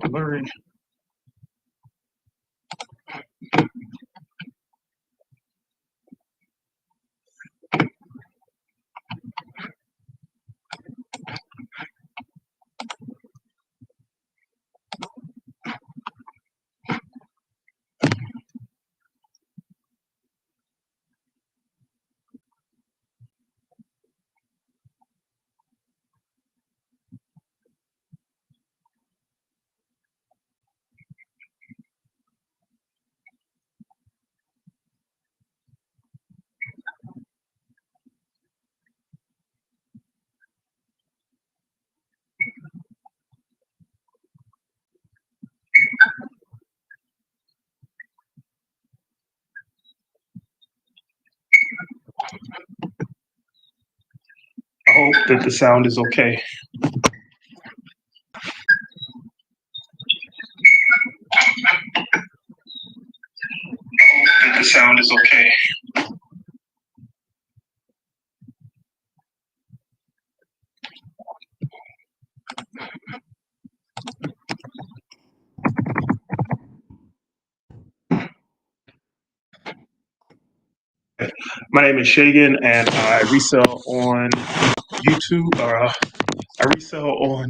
blurry. I hope that the sound is okay. That the sound is okay. My name is Shagan, and I resell on YouTube, or I resell on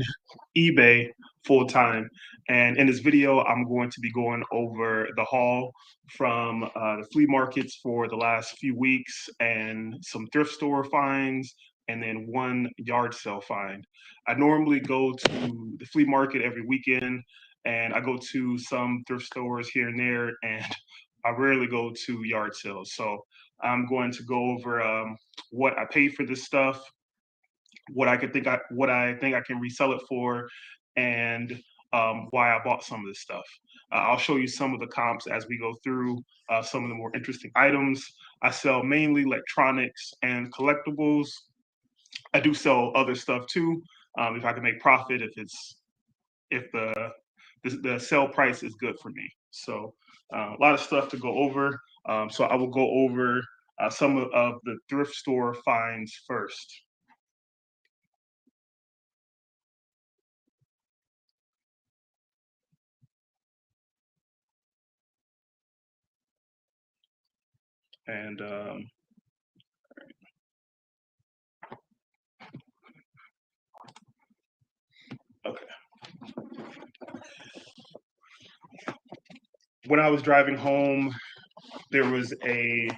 eBay full time. And in this video, I'm going to be going over the haul from the flea markets for the last few weeks, and some thrift store finds, and then one yard sale find. I normally go to the flea market every weekend, and I go to some thrift stores here and there, and I rarely go to yard sales. So I'm going to go over what I paid for this stuff, what I think I can resell it for, and why I bought some of this stuff. I'll show you some of the comps as we go through some of the more interesting items. I sell mainly electronics and collectibles. I do sell other stuff too. If I can make profit, if the sell price is good for me. So a lot of stuff to go over. So I will go over some of the thrift store finds first. And okay. When I was driving home, there was a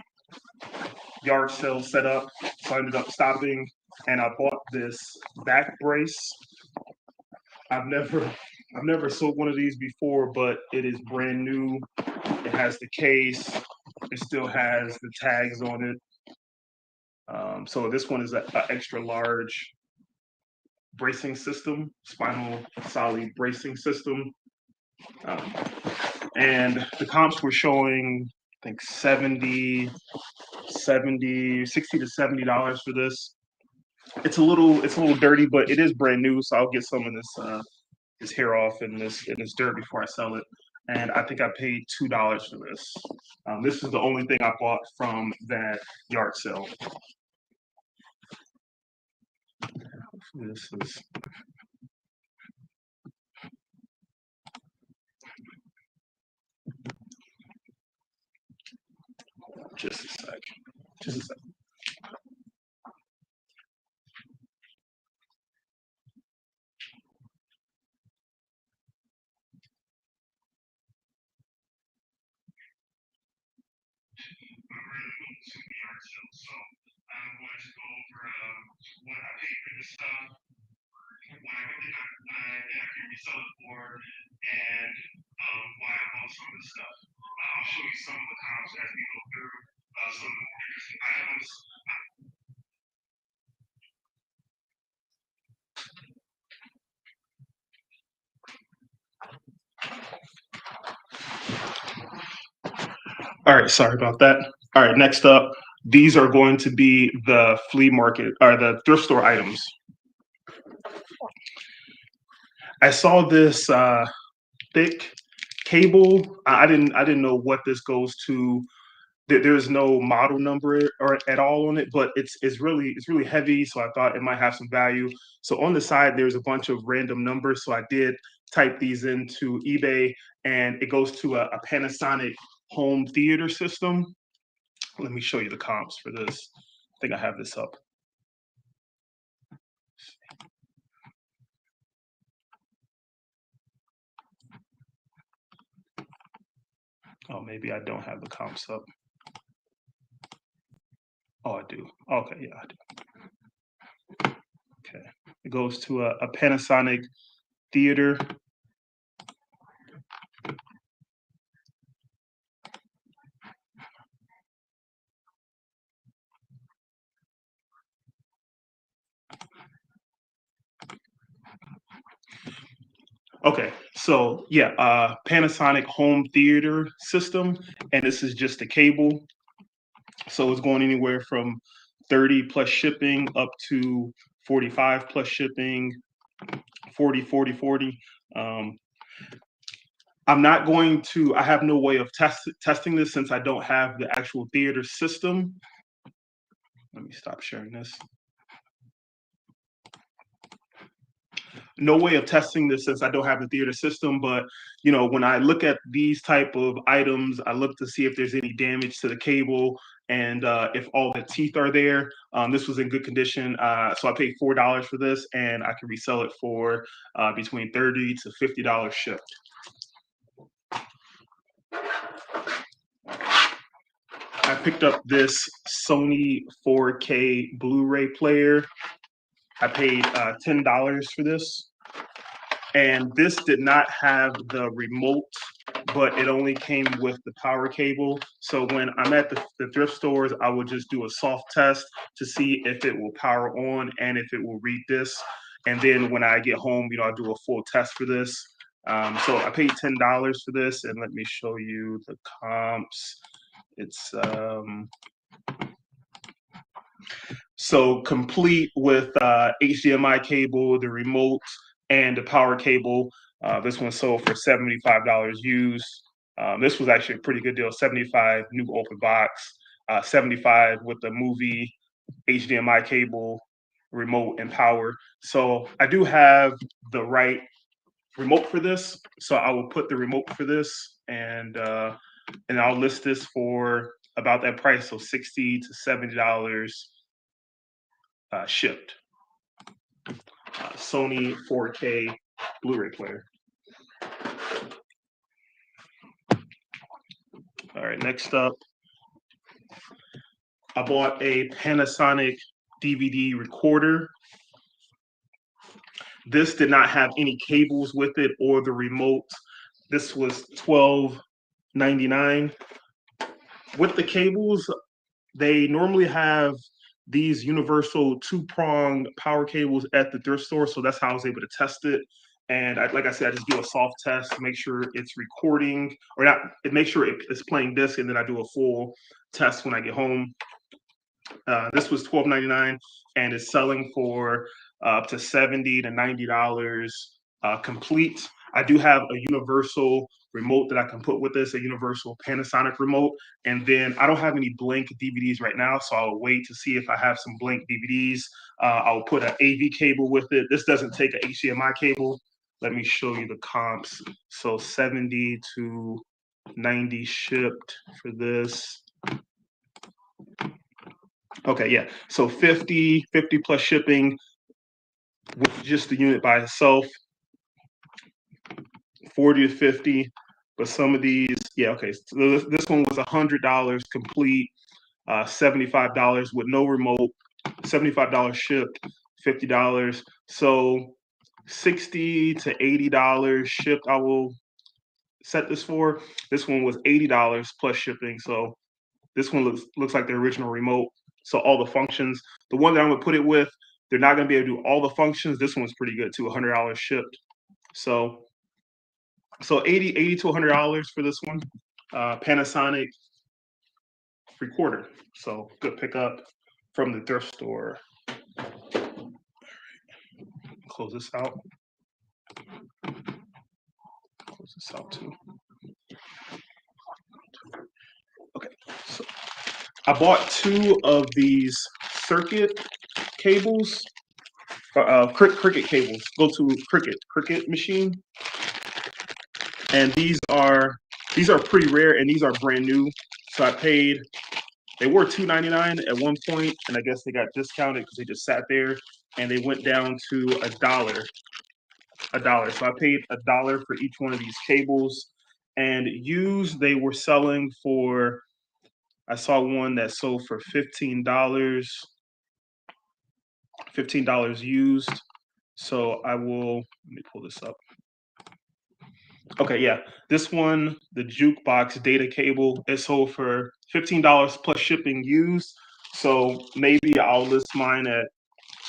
yard sale set up, so I ended up stopping, and I bought this back brace. I've never I've never sold one of these before, but it is brand new. It has the case. It still has the tags on it. So this one is a extra large bracing system, spinal solid bracing system. Um, and the comps were showing, I think 60 to $70 for this. It's a little dirty, but it is brand new, so I'll get some of this hair off and this dirt before I sell it. And I think I paid $2 for this. This is the only thing I bought from that yard sale. This is just a sec. Just a sec. So I'm going to go over what I paid for this stuff, what I think I can resell it for, and why I bought some of this stuff. I'll show you some of the comps as we go through some of the more interesting items. All right, sorry about that. All right, next up, these are going to be the flea market or the thrift store items. I saw this thick cable. I didn't know what this goes to. There's no model number or at all on it, but it's really heavy. So I thought it might have some value. So on the side, there's a bunch of random numbers. So I did type these into eBay, and it goes to a Panasonic home theater system. Let me show you the comps for this. I think I have this up. Oh, maybe I don't have the comps up. Oh, I do. Okay, yeah, I do. Okay. It goes to a Panasonic theater. Okay, so yeah, Panasonic home theater system, and this is just a cable. So it's going anywhere from 30 plus shipping up to 45 plus shipping, 40, 40, 40. Um, I'm not going to, I have no way of testing this since I don't have the actual theater system. Let me stop sharing this. No way of testing this since I don't have the theater system, but when I look at these type of items, I look to see if there's any damage to the cable and if all the teeth are there. This was in good condition, so I paid $4 for this, and I can resell it for between $30 to $50 shipped. I picked up this Sony 4K Blu-ray player. I paid $10 for this. And this did not have the remote, but it only came with the power cable. So when I'm at the thrift stores, I will just do a soft test to see if it will power on and if it will read this. And then when I get home, I'll do a full test for this. So I paid $10 for this, and let me show you the comps. It's so complete with HDMI cable, the remote, and the power cable. This one sold for $75 used. This was actually a pretty good deal. 75 new open box, 75 with the movie, HDMI cable, remote, and power. So I do have the right remote for this. So I will put the remote for this, and I'll list this for about that price, so $60 to $70 shipped. Sony 4K Blu-ray player. All right, next up, I bought a Panasonic DVD recorder. This did not have any cables with it or the remote. This was $12.99. With the cables, they normally have these universal two-prong power cables at the thrift store, so that's how I was able to test it. And like I said, I just do a soft test to make sure it's recording, or not, make sure it's playing disc, and then I do a full test when I get home. This was $12.99, and it's selling for up to $70 to $90 complete. I do have a universal remote that I can put with this, a universal Panasonic remote. And then I don't have any blank DVDs right now, so I'll wait to see if I have some blank DVDs. I'll put an AV cable with it. This doesn't take an HDMI cable. Let me show you the comps. So 70 to 90 shipped for this. Okay, yeah. So 50 plus shipping with just the unit by itself. 40 to 50, but some of these, yeah, okay. So this one was $100 complete, $75 with no remote, $75 shipped, $50. So $60 to $80 shipped. I will set this for. This one was $80 plus shipping. So this one looks like the original remote. So all the functions. The one that I'm gonna put it with, they're not gonna be able to do all the functions. This one's pretty good too, $100 shipped. So 80 to $100 for this one. Panasonic recorder. So good pickup from the thrift store. Close this out. Close this out too. Okay, so I bought 2 of these circuit cables, cricket cables. Go to cricket machine. And these are pretty rare, and these are brand new. So I paid. They were $2.99 at one point, and I guess they got discounted because they just sat there, and they went down to $1. $1. So I paid $1 for each one of these cables. And used, they were selling for. I saw one that sold for $15. $15 used. So I will. Let me pull this up. Okay, yeah. This one, the jukebox data cable, it sold for $15 plus shipping used. So maybe I'll list mine at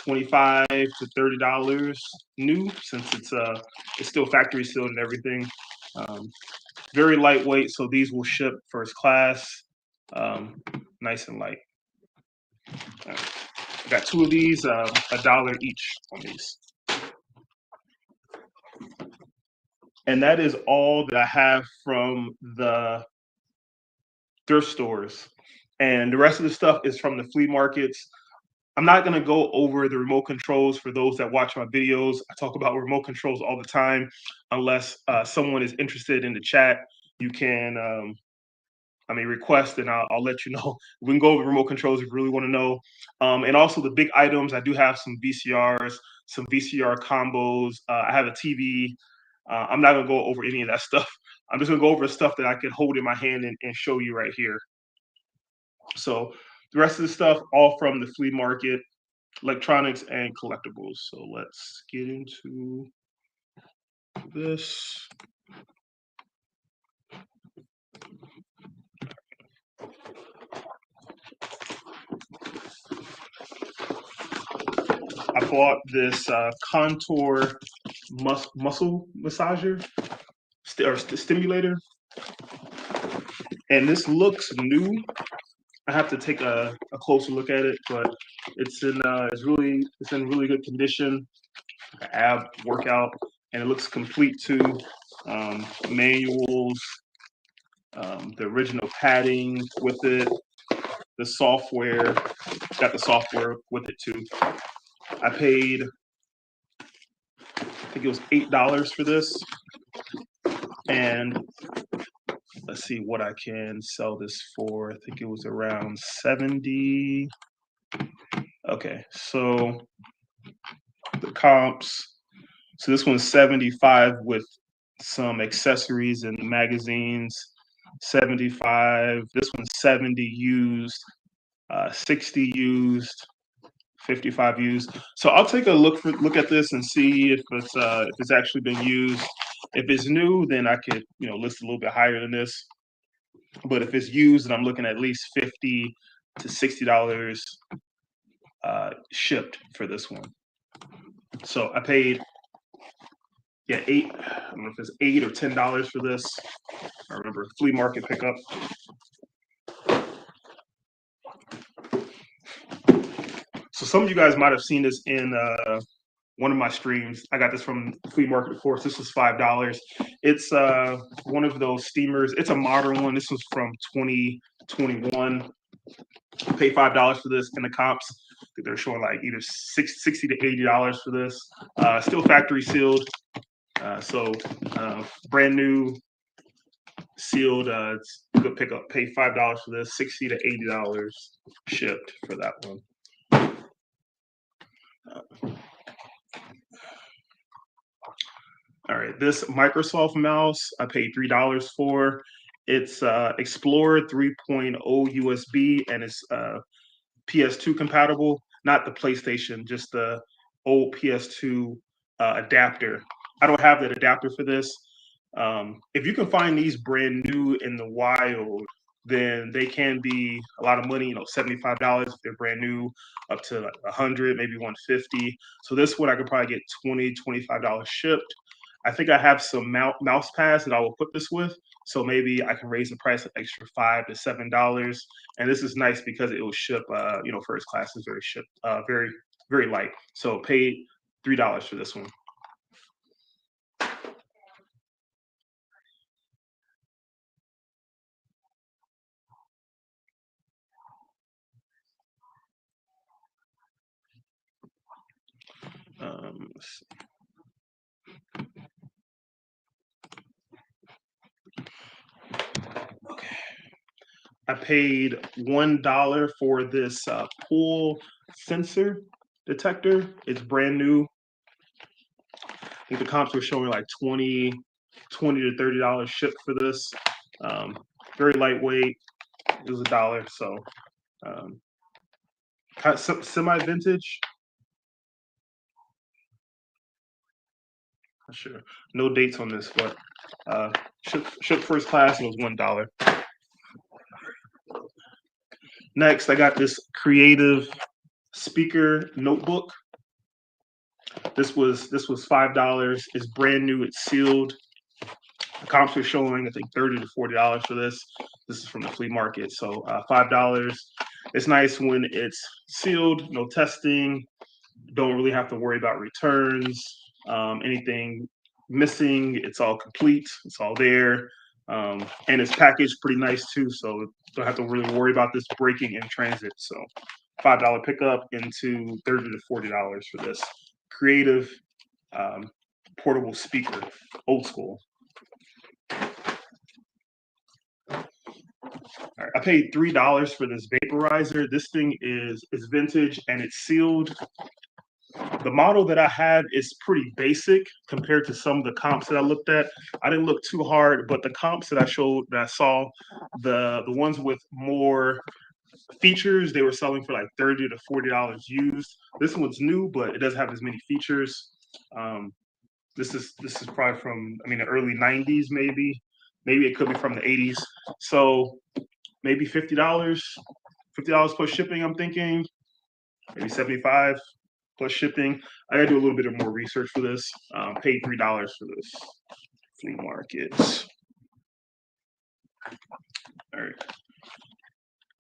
25 to $30 new, since it's still factory sealed and everything. Um, Very lightweight, so these will ship first class. Nice and light. I got two of these, $1 each on these. And that is all that I have from the thrift stores. And the rest of the stuff is from the flea markets. I'm not going to go over the remote controls for those that watch my videos. I talk about remote controls all the time. Unless someone is interested in the chat, you can, request, and I'll let you know. We can go over remote controls if you really want to know. And also the big items, I do have some VCRs, some VCR combos. I have a TV. I'm not going to go over any of that stuff. I'm just going to go over stuff that I can hold in my hand and show you right here. So the rest of the stuff, all from the flea market, electronics and collectibles. So let's get into this. I bought this contour muscle massager stimulator, and this looks new. I have to take a closer look at it, but it's in really good condition. Ab workout, and it looks complete too. Manuals, the original padding with it, the software. Got the software with it too. I paid, I think it was $8 for this, and let's see what I can sell this for. I think it was around 70. Okay, so the comps. So this one's 75 with some accessories and magazines. 75. This one's 70 used, 60 used, 55 used. So I'll take a look at this and see if it's actually been used. If it's new, then I could list a little bit higher than this. But if it's used, then I'm looking at least $50 to $60 shipped for this one. So I paid eight. I don't know if it's $8 or $10 for this. I remember flea market pickup. So some of you guys might have seen this in one of my streams. I got this from flea market, of course. This was $5. It's one of those steamers. It's a modern one. This was from 2021. Pay $5 for this in the comps. I think they're showing like either $60 to $80 for this. Still factory sealed. So brand new, sealed. It's a good pickup. Pay $5 for this. $60 to $80 shipped for that one. All right, this Microsoft mouse I paid $3 for. It's Explorer 3.0 USB, and it's PS2 compatible, not the PlayStation, just the old PS2 adapter. I don't have that adapter for this. If you can find these brand new in the wild, then they can be a lot of money, $75 if they're brand new, up to like 100, maybe 150. So this one I could probably get $20, $25 shipped. I think I have some mouse pads that I will put this with. So maybe I can raise the price an extra $5 to $7. And this is nice because it will ship, first class is very, very light. So paid $3 for this one. Let's see. I paid $1 for this pool sensor detector. It's brand new. I think the comps were showing like $20 to $30 shipped for this. Very lightweight. It was $1, so um, kind of semi-vintage. Sure, no dates on this, but shipped first class. It was $1. Next, I got this creative speaker notebook. This was $5. It's brand new. It's sealed. The comps are showing I think $30 to $40 for this. This is from the flea market, so $5. It's nice when it's sealed, no testing. Don't really have to worry about returns, anything missing. It's all complete. It's all there. And it's packaged pretty nice too, so don't have to really worry about this breaking in transit. So $5 pickup into $30 to $40 for this creative portable speaker, old school. All right, I paid $3 for this vaporizer. This thing is vintage and it's sealed. The model that I have is pretty basic compared to some of the comps that I looked at. I didn't look too hard, but the comps that I saw, the ones with more features, they were selling for like $30 to $40 used. This one's new, but it doesn't have as many features. This is probably from the early '90s, maybe. Maybe it could be from the '80s. So maybe $50, $50 plus shipping. I'm thinking maybe 75 plus shipping. I gotta do a little bit of more research for this. Paid $3 for this flea market. All right.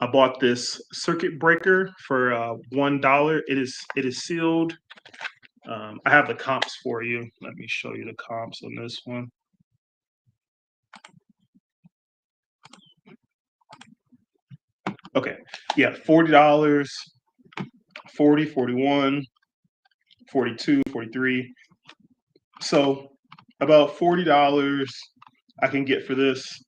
I bought this circuit breaker for $1. It is sealed. I have the comps for you. Let me show you the comps on this one. Okay, yeah, $40, 40, 41, 42, 43. So about $40 I can get for this.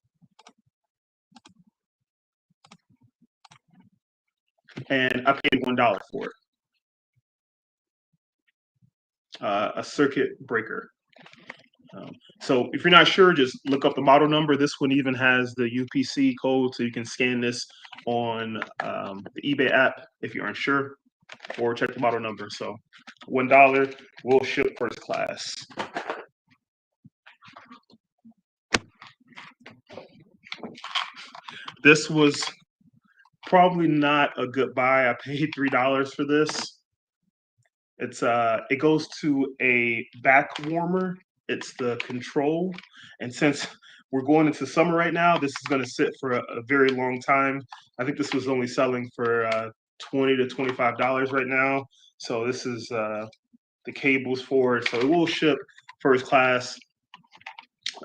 And I paid $1 for it. A circuit breaker. So if you're not sure, just look up the model number. This one even has the UPC code, so you can scan this on the eBay app if you're unsure, or check the model number. So $1 will ship first class. This was probably not a good buy. I paid $3 for this. It goes to a back warmer. It's the control, and since we're going into summer right now, this is going to sit for a very long time. I think this was only selling for $20 to $25 right now. So this is the cables for it. So it will ship first class.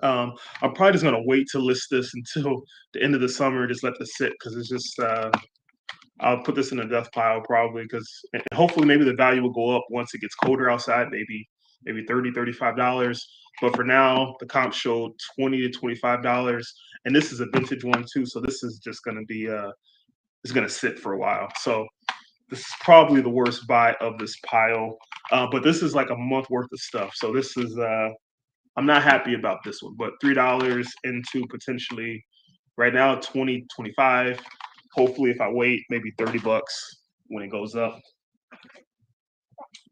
I'm probably just gonna wait to list this until the end of the summer. Just let this sit because it's just I'll put this in a death pile probably because hopefully maybe the value will go up once it gets colder outside, maybe $30, $35. But for now, the comp showed $20 to $25. And this is a vintage one too. So this is just gonna be it's gonna sit for a while. So this is probably the worst buy of this pile. But this is like a month worth of stuff. So this is I'm not happy about this one, but $3 into potentially right now 20, 25. Hopefully, if I wait, maybe $30 when it goes up.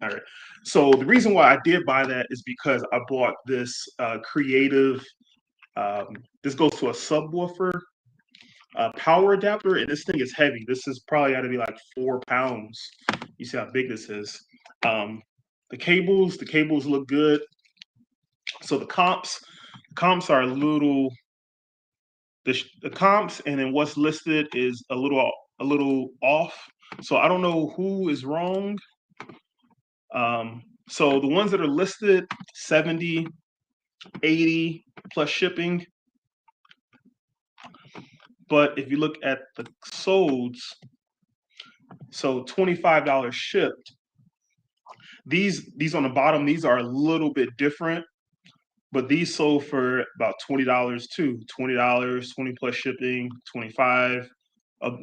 All right. So the reason why I did buy that is because I bought this creative. This goes to a subwoofer power adapter, and this thing is heavy. This is probably got to be like 4 pounds. You see how big this is. The cables look good. So the comps are a little. The comps and then what's listed is a little off. So I don't know who is wrong. So the ones that are listed 70, 80 plus shipping. But if you look at the solds, so $25 shipped. These on the bottom, these are a little bit different, but these sold for about $20 too. $20, 20 plus shipping, 25.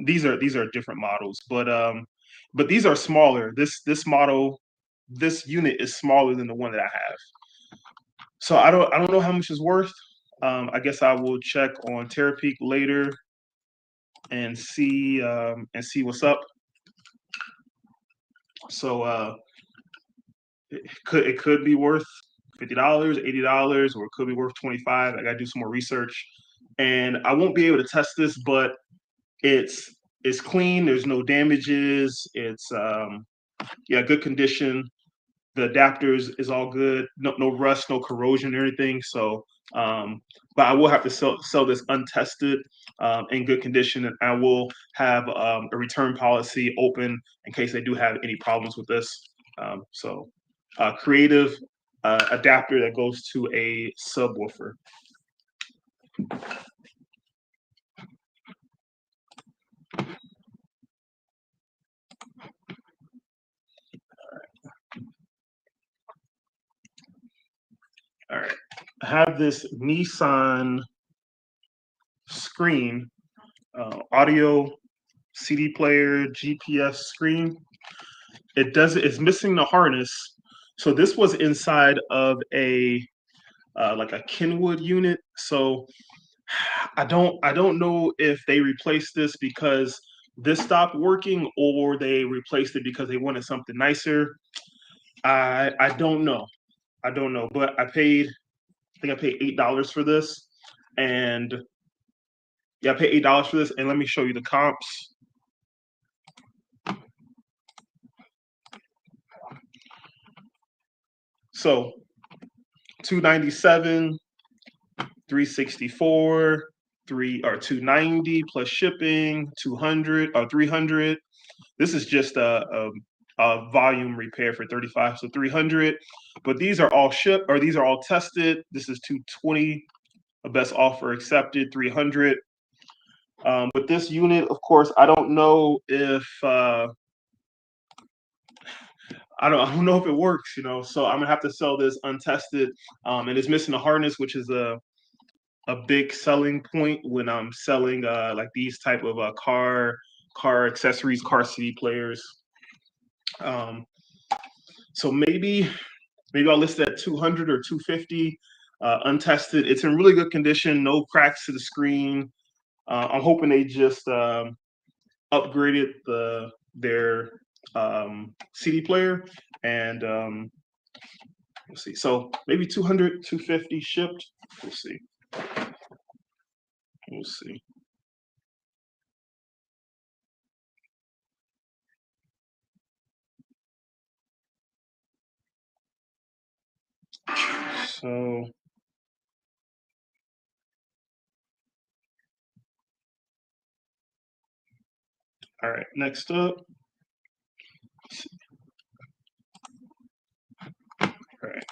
These are different models, but these are smaller. This model, this unit is smaller than the one that I have. So I don't know how much it's worth. I guess I will check on Terapeak later and see what's up. So it could be worth $50, $80, or it could be worth 25. I gotta do some more research, and I won't be able to test this, but it's clean. There's no damages. It's yeah, good condition. The adapters is all good. No rust, no corrosion or anything. So, but I will have to sell this untested, in good condition, and I will have a return policy open in case they do have any problems with this. So, creative adapter that goes to a subwoofer. All right, I have this Nissan screen, audio CD player, GPS screen. It's missing the harness. So this was inside of a like a Kenwood unit. So I don't know if they replaced this because this stopped working, or they replaced it because they wanted something nicer. I don't know. I don't know. But I think I paid $8 for this. And yeah, I paid $8 for this. And let me show you the comps. So 297, 364, 290 plus shipping, 200 or 300. This is just a volume repair for 35, so 300. But these are all shipped, or these are all tested. This is 220, a best offer accepted, 300. With this unit, of course, I don't know if I don't know if it works. So I'm gonna have to sell this untested, and it's missing a harness, which is a big selling point when I'm selling like these type of car accessories, car CD players. Um, so maybe I'll list it at 200 or 250, untested. It's in really good condition, no cracks to the screen. I'm hoping they just upgraded their CD player, and let's see. So maybe 200, 250 shipped. We'll see. We'll see. So all right, next up. All right.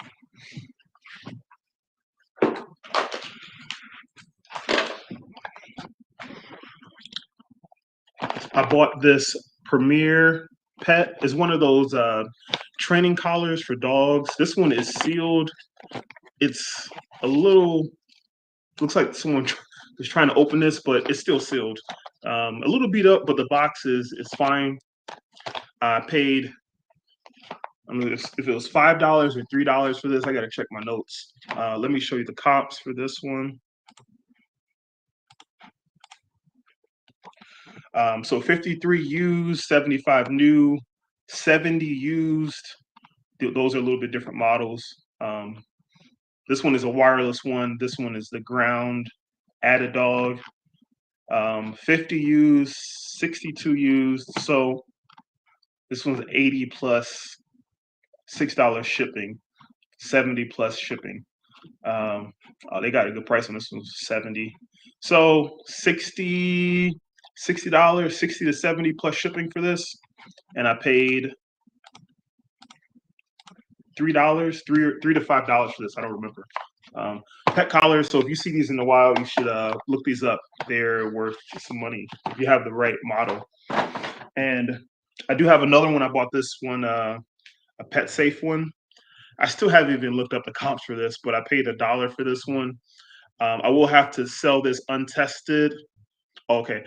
I bought this Premier Pet. It's one of those training collars for dogs. This one is sealed. It's a little looks like someone was trying to open this, but it's still sealed. A little beat up, but the box is fine. I paid. I mean, if it was $5 or $3 for this, I got to check my notes. Let me show you the comps for this one. So 53 used, 75 new, 70 used. Those are a little bit different models. This one is a wireless one. This one is the ground add a dog. 50 used, 62 used. So this one's 80 plus $6 shipping, 70 plus shipping. They got a good price on this one, 70. So 60, $60, 60 to 70 plus shipping for this. And I paid $3 to $5 for this. I don't remember. Pet collars. So if you see these in the wild, you should look these up. They're worth some money if you have the right model. And I do have another one. I bought this one, a Pet Safe one. I still haven't even looked up the comps for this, but I paid $1 for this one. I will have to sell this untested. Okay,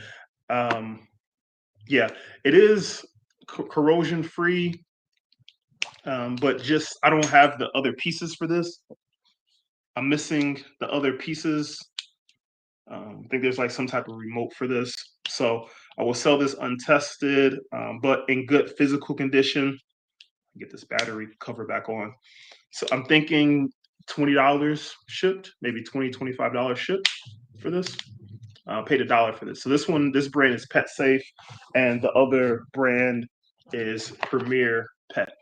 Yeah, it is corrosion free, but just I don't have the other pieces for this. I'm missing the other pieces. I think there's like some type of remote for this. So I will sell this untested, but in good physical condition. Get this battery cover back on. So I'm thinking $20 shipped, maybe $25 shipped for this. Paid $1 for this. So this brand is Pet Safe, and the other brand is Premier Pet.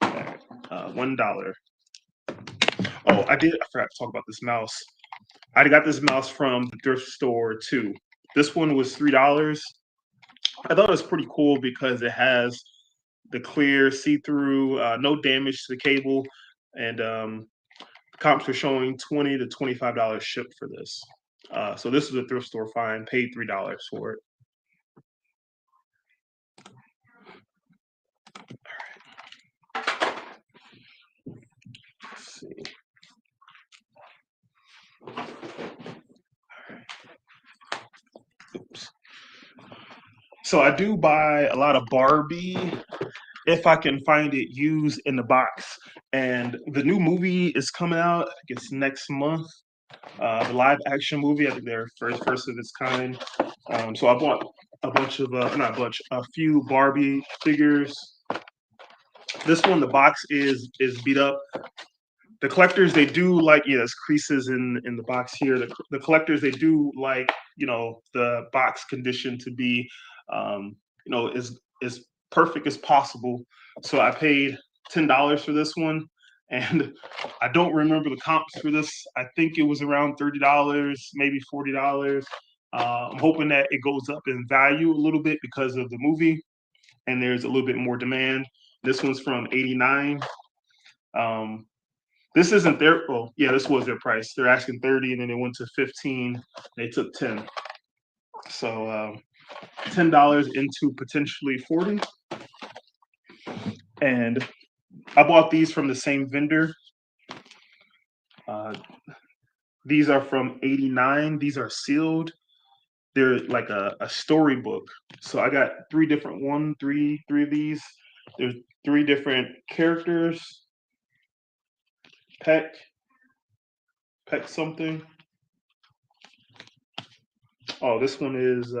$1. Oh, I forgot to talk about this mouse. I got this mouse from the thrift store too. This one was $3. I thought it was pretty cool because it has the clear see-through, no damage to the cable, and comps are showing $20 to $25 shipped for this. So this is a thrift store find. Paid $3 for it. Let's see. Oops. So I do buy a lot of Barbie if I can find it used in the box. And the new movie is coming out. I think it's next month. The live action movie. I think they're first of its kind. So I bought a bunch of not a bunch, a few Barbie figures. This one, the box is beat up. The collectors, they do like, yeah, there's creases in the box here. The collectors, they do like, the box condition to be as perfect as possible. So I paid $10 for this one, and I don't remember the comps for this. I think it was around $30, maybe $40. I'm hoping that it goes up in value a little bit because of the movie, and there's a little bit more demand. This one's from '89. Um, this isn't their. Well, yeah, this was their price. They're asking 30, and then they went to 15. They took 10. So $10 into potentially 40. And I bought these from the same vendor. Uh, these are from '89. These are sealed. They're like a storybook. So I got three of these. There's three different characters. Peck something. Oh, this one's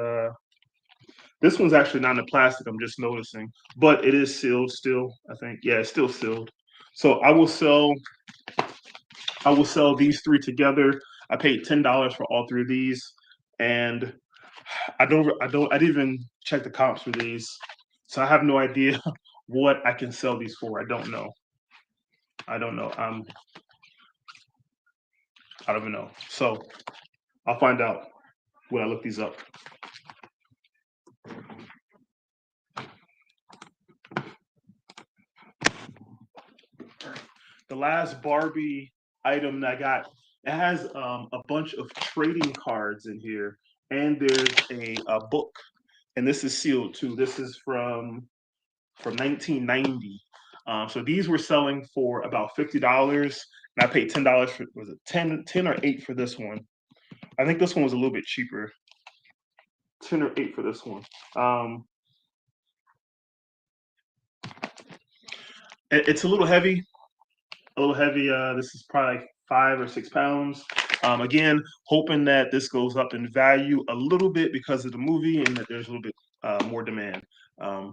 actually not in the plastic. I'm just noticing, but it is sealed still. I think, yeah, it's still sealed. So I will sell these three together. I paid $10 for all three of these, and I didn't even check the comps for these, so I have no idea what I can sell these for. I don't know. I don't know. I don't even know. So I'll find out when I look these up. The last Barbie item that I got, it has a bunch of trading cards in here, and there's a book, and this is sealed too. This is from 1990. So these were selling for about $50, and I paid $10 for, was it 10 or 8 for this one? I think this one was a little bit cheaper. 10 or 8 for this one. It's a little heavy. A little heavy. This is probably like 5 or 6 pounds. Again, hoping that this goes up in value a little bit because of the movie and that there's a little bit more demand.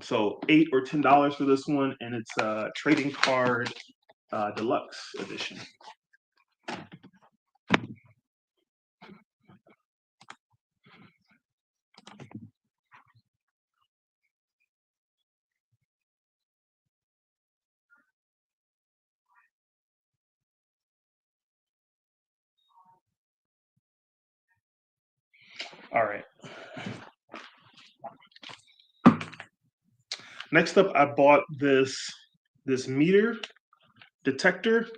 So $8 or $10 for this one, and it's a trading card deluxe edition. All right. Next up, I bought this meter detector.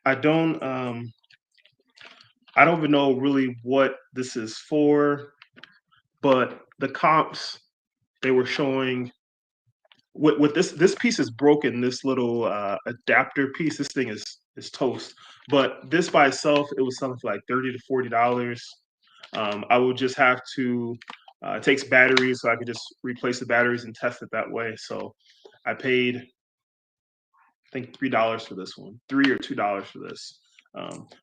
I don't even know really what this is for, but the comps, they were showing with this piece is broken. This little adapter piece, this thing is toast. But this by itself, it was selling for like $30 to $40. I will just have to, it takes batteries, so I could just replace the batteries and test it that way. So I paid, I think $3 for this one, $3 or $2 for this.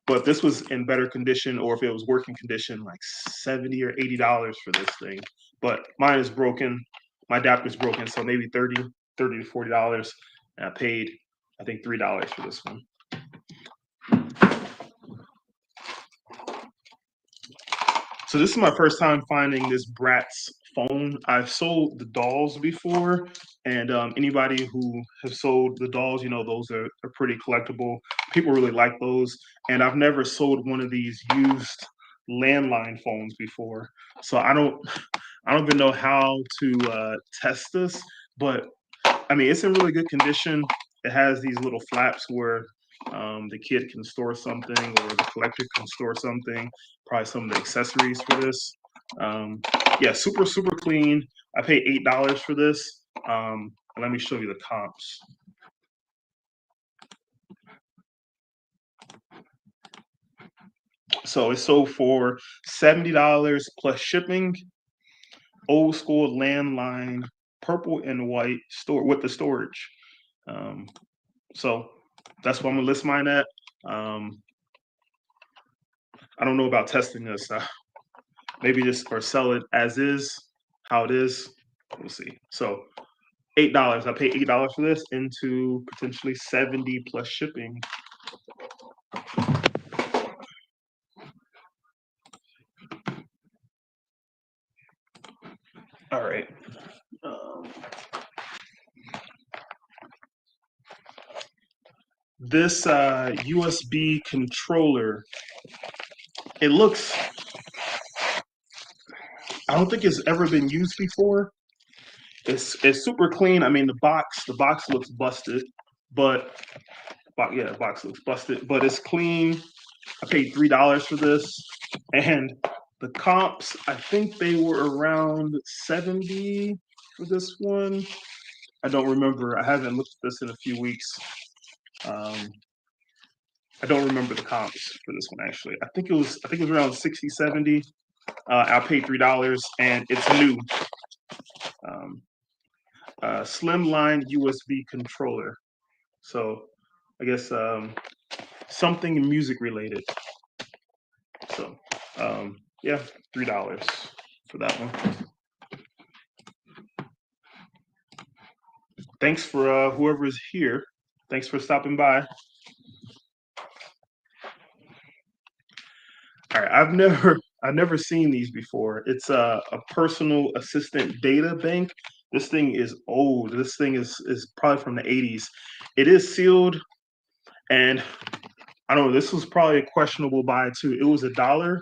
But if this was in better condition, or if it was working condition, like $70 or $80 for this thing. But mine is broken. My adapter's broken, so maybe 30 to $40. And I paid, I think, $3 for this one. So this is my first time finding this Bratz phone. I've sold the dolls before, and anybody who has sold the dolls, you know, those are pretty collectible. People really like those, and I've never sold one of these used landline phones before. So I don't even know how to test this, but I mean, it's in really good condition. It has these little flaps where the kid can store something, or the collector can store something. Probably some of the accessories for this. Um, yeah, super clean. I paid $8 for this. And let me show you the comps. So it sold for $70 plus shipping. Old school landline, purple and white store with the storage. Um, so that's what I'm gonna list mine at. Um, I don't know about testing this. Maybe just or sell it as is, how it is. We'll see. So $8. I pay $8 for this into potentially 70 plus shipping. All right. Um, this USB controller, it looks. I don't think it's ever been used before. It's super clean. I mean, the box looks busted, but yeah, the box looks busted, but it's clean. I paid $3 for this, and the comps, I think they were around 70 for this one. I don't remember. I haven't looked at this in a few weeks. Um, I don't remember the comps for this one actually. I think it was around 60, 70. I paid $3 and it's new. Um, Slimline USB controller. So I guess something music related. So yeah, $3 for that one. Thanks for whoever is here. Thanks for stopping by. All right, I've never seen these before. It's a personal assistant data bank. This thing is old. This thing is probably from the 80s. It is sealed, and I don't know. This was probably a questionable buy too. It was $1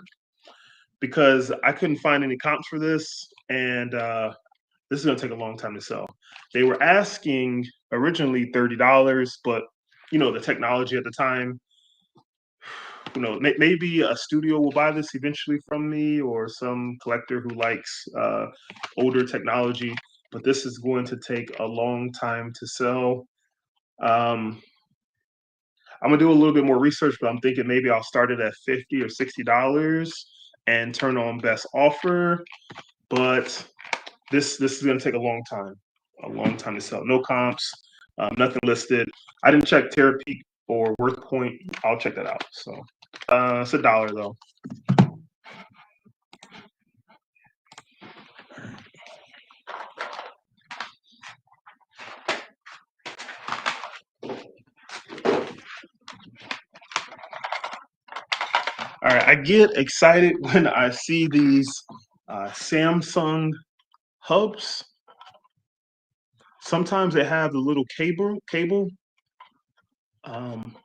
because I couldn't find any comps for this, and this is gonna take a long time to sell. They were asking originally $30, but you know the technology at the time, maybe a studio will buy this eventually from me, or some collector who likes older technology. But this is going to take a long time to sell. Um, I'm gonna do a little bit more research, but I'm thinking maybe I'll start it at $50 or $60 and turn on best offer. But this is gonna take a long time to sell. No comps, nothing listed. I didn't check Terapeak or Worth Point. I'll check that out. So it's $1 though. All right, I get excited when I see these Samsung hubs. Sometimes they have the little cable. Um,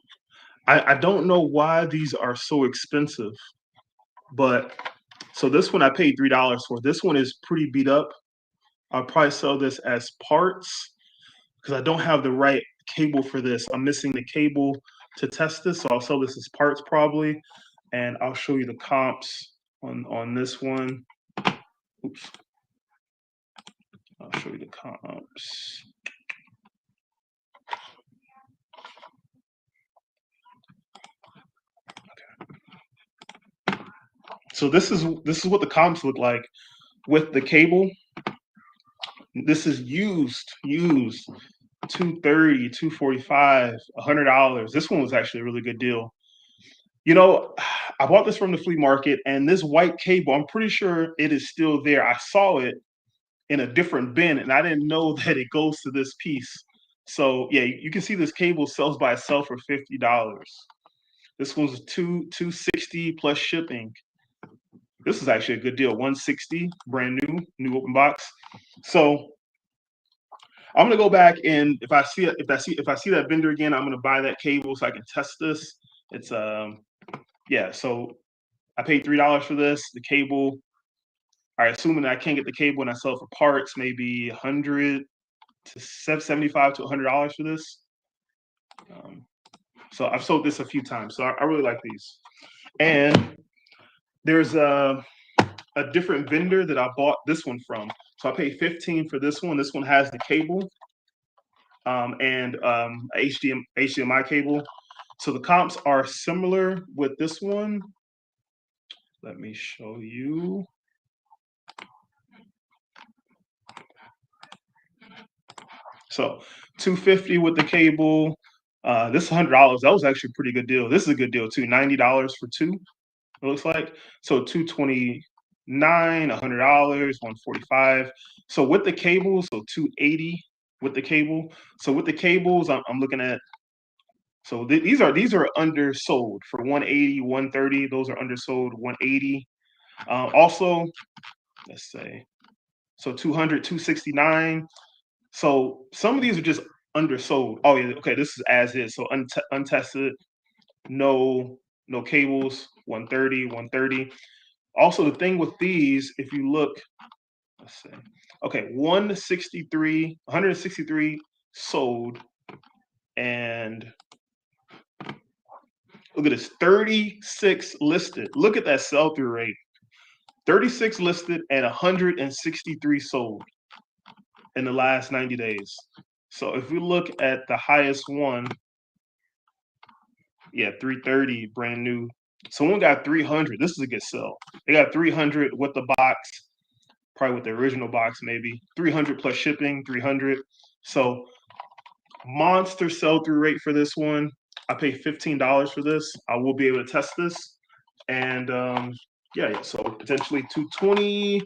I don't know why these are so expensive, but so this one I paid $3 for. This one is pretty beat up. I'll probably sell this as parts because I don't have the right cable for this. I'm missing the cable to test this, so I'll sell this as parts probably, and I'll show you the comps on this one. Oops, I'll show you the comps. So this is what the comps look like with the cable. This is used 230, 245, $100. This one was actually a really good deal. You know, I bought this from the flea market, and this white cable, I'm pretty sure it is still there. I saw it in a different bin, and I didn't know that it goes to this piece. So yeah, you can see this cable sells by itself for $50. This one's 260 plus shipping. This is actually a good deal. 160, brand new open box. So I'm gonna go back, and if I see that vendor again, I'm gonna buy that cable so I can test this. It's yeah. So I paid $3 for this. The cable. All right, assuming that I can't get the cable and I sell it for parts, maybe 100 to 75 to $100 for this. Um, so I've sold this a few times. So I really like these. And there's a different vendor that I bought this one from. So I paid 15 for this one. This one has the cable and HDMI cable. So the comps are similar with this one. Let me show you. So 250 with the cable. This is $100. That was actually a pretty good deal. This is a good deal too. $90 for two. It looks like so 229, $100, 145. So with the cable, so 280 with the cable. So with the cables, I'm looking at. So these are undersold for 180, 130. Those are undersold 180. Also, let's say so 200, 269. So some of these are just undersold. Oh yeah, okay. This is as is. So untested, no cables. 130, 130. Also, the thing with these, if you look, let's see. Okay, 163 sold, and look at this, 36 listed. Look at that sell-through rate. 36 listed and 163 sold in the last 90 days. So if we look at the highest one, yeah, 330, brand new. Someone got 300. This is a good sell. They got 300 with the box, probably with the original box, maybe 300 plus shipping, 300. So monster sell-through rate for this one. I paid $15 for this. I will be able to test this, and yeah. So potentially 220,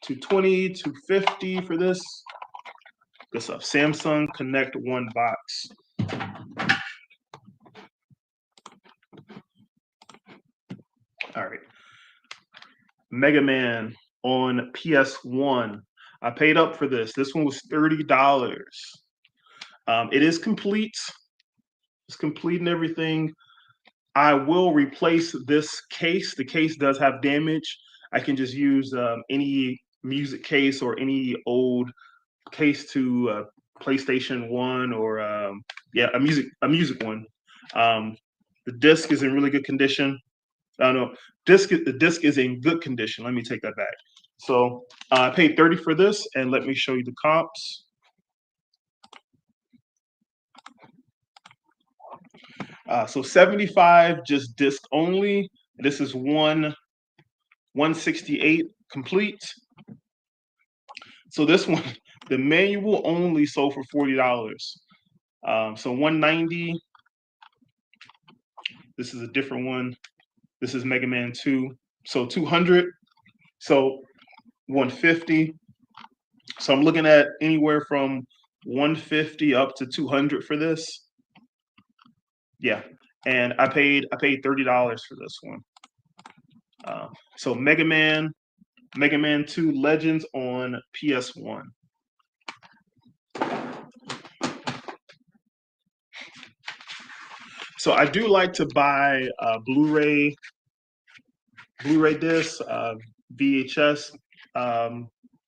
220, 250 for this. Good stuff. Samsung Connect One box. All right. Mega Man on PS1. I paid up for this. This one was $30. It is complete. It's complete and everything. I will replace this case. The case does have damage. I can just use any music case or any old case to PlayStation 1 or yeah, a music one. The disc is in really good condition. No, the disc is in good condition. Let me take that back. So I paid 30 for this, and let me show you the comps. So 75 just disc only. This is 168 complete. So this one, the manual only sold for $40. So 190. This is a different one. This is Mega Man 2. So 200. So 150. So I'm looking at anywhere from 150 up to 200 for this. Yeah, and I paid $30 for this one. So Mega Man 2 Legends on PS1. So I do like to buy Blu-ray discs, VHS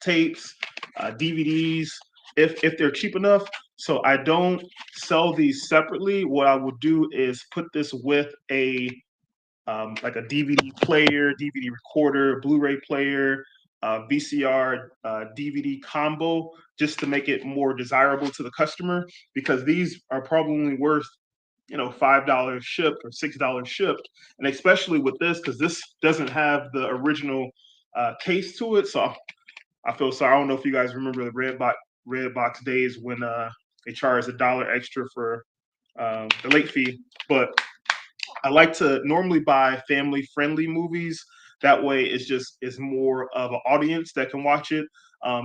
tapes, DVDs, if they're cheap enough. So I don't sell these separately. What I will do is put this with a like a DVD player, DVD recorder, Blu-ray player, VCR, DVD combo, just to make it more desirable to the customer, because these are probably worth $5 shipped or $6 shipped, and especially with this because this doesn't have the original case to it. So I feel sorry. I don't know if you guys remember the red box days when they charged $1 extra for the late fee, but I like to normally buy family friendly movies. That way, it's more of an audience that can watch it.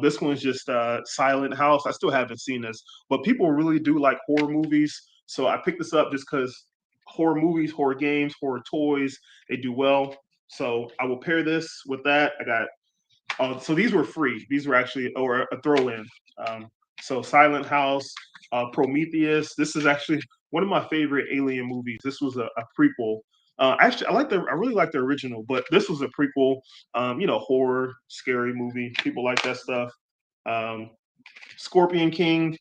This one's just Silent House. I still haven't seen this, but people really do like horror movies. So I picked this up just because horror movies, horror games, horror toys, they do well. So I will pair this with that. I got so these were free. These were actually or a throw in. Um, so Silent House, Prometheus. This is actually one of my favorite Alien movies. This was a prequel. Actually, I really like the original, but this was a prequel. Horror, scary movie. People like that stuff. Um, Scorpion King.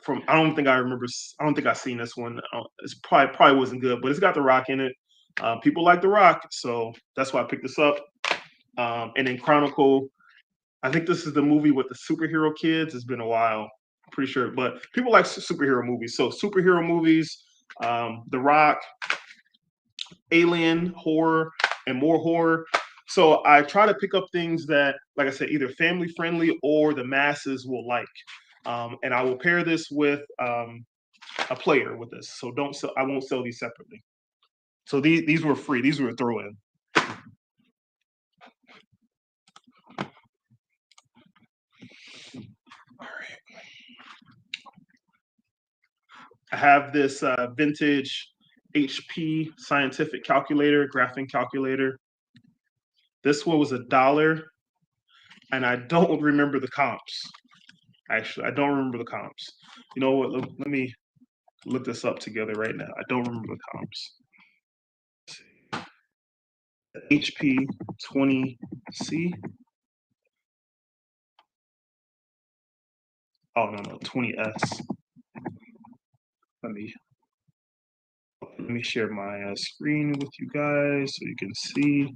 From I don't think I remember. I don't think I've seen this one. It's probably wasn't good, but it's got The Rock in it. People like The Rock, so that's why I picked this up. And then Chronicle. I think this is the movie with the superhero kids. It's been a while, I'm pretty sure, but people like superhero movies. So superhero movies, The Rock, Alien, horror, and more horror. So I try to pick up things that, like I said, either family friendly or the masses will like. And I will pair this with a player with this. So don't sell, I won't sell these separately. So these were free. These were a throw in. I have this vintage HP scientific calculator, graphing calculator. This one was $1, and I don't remember the comps. Actually, I don't remember the comps. You know what? Let me look this up together right now. I don't remember the comps. HP 20C. Oh no, 20S. Let me let me share my screen with you guys so you can see.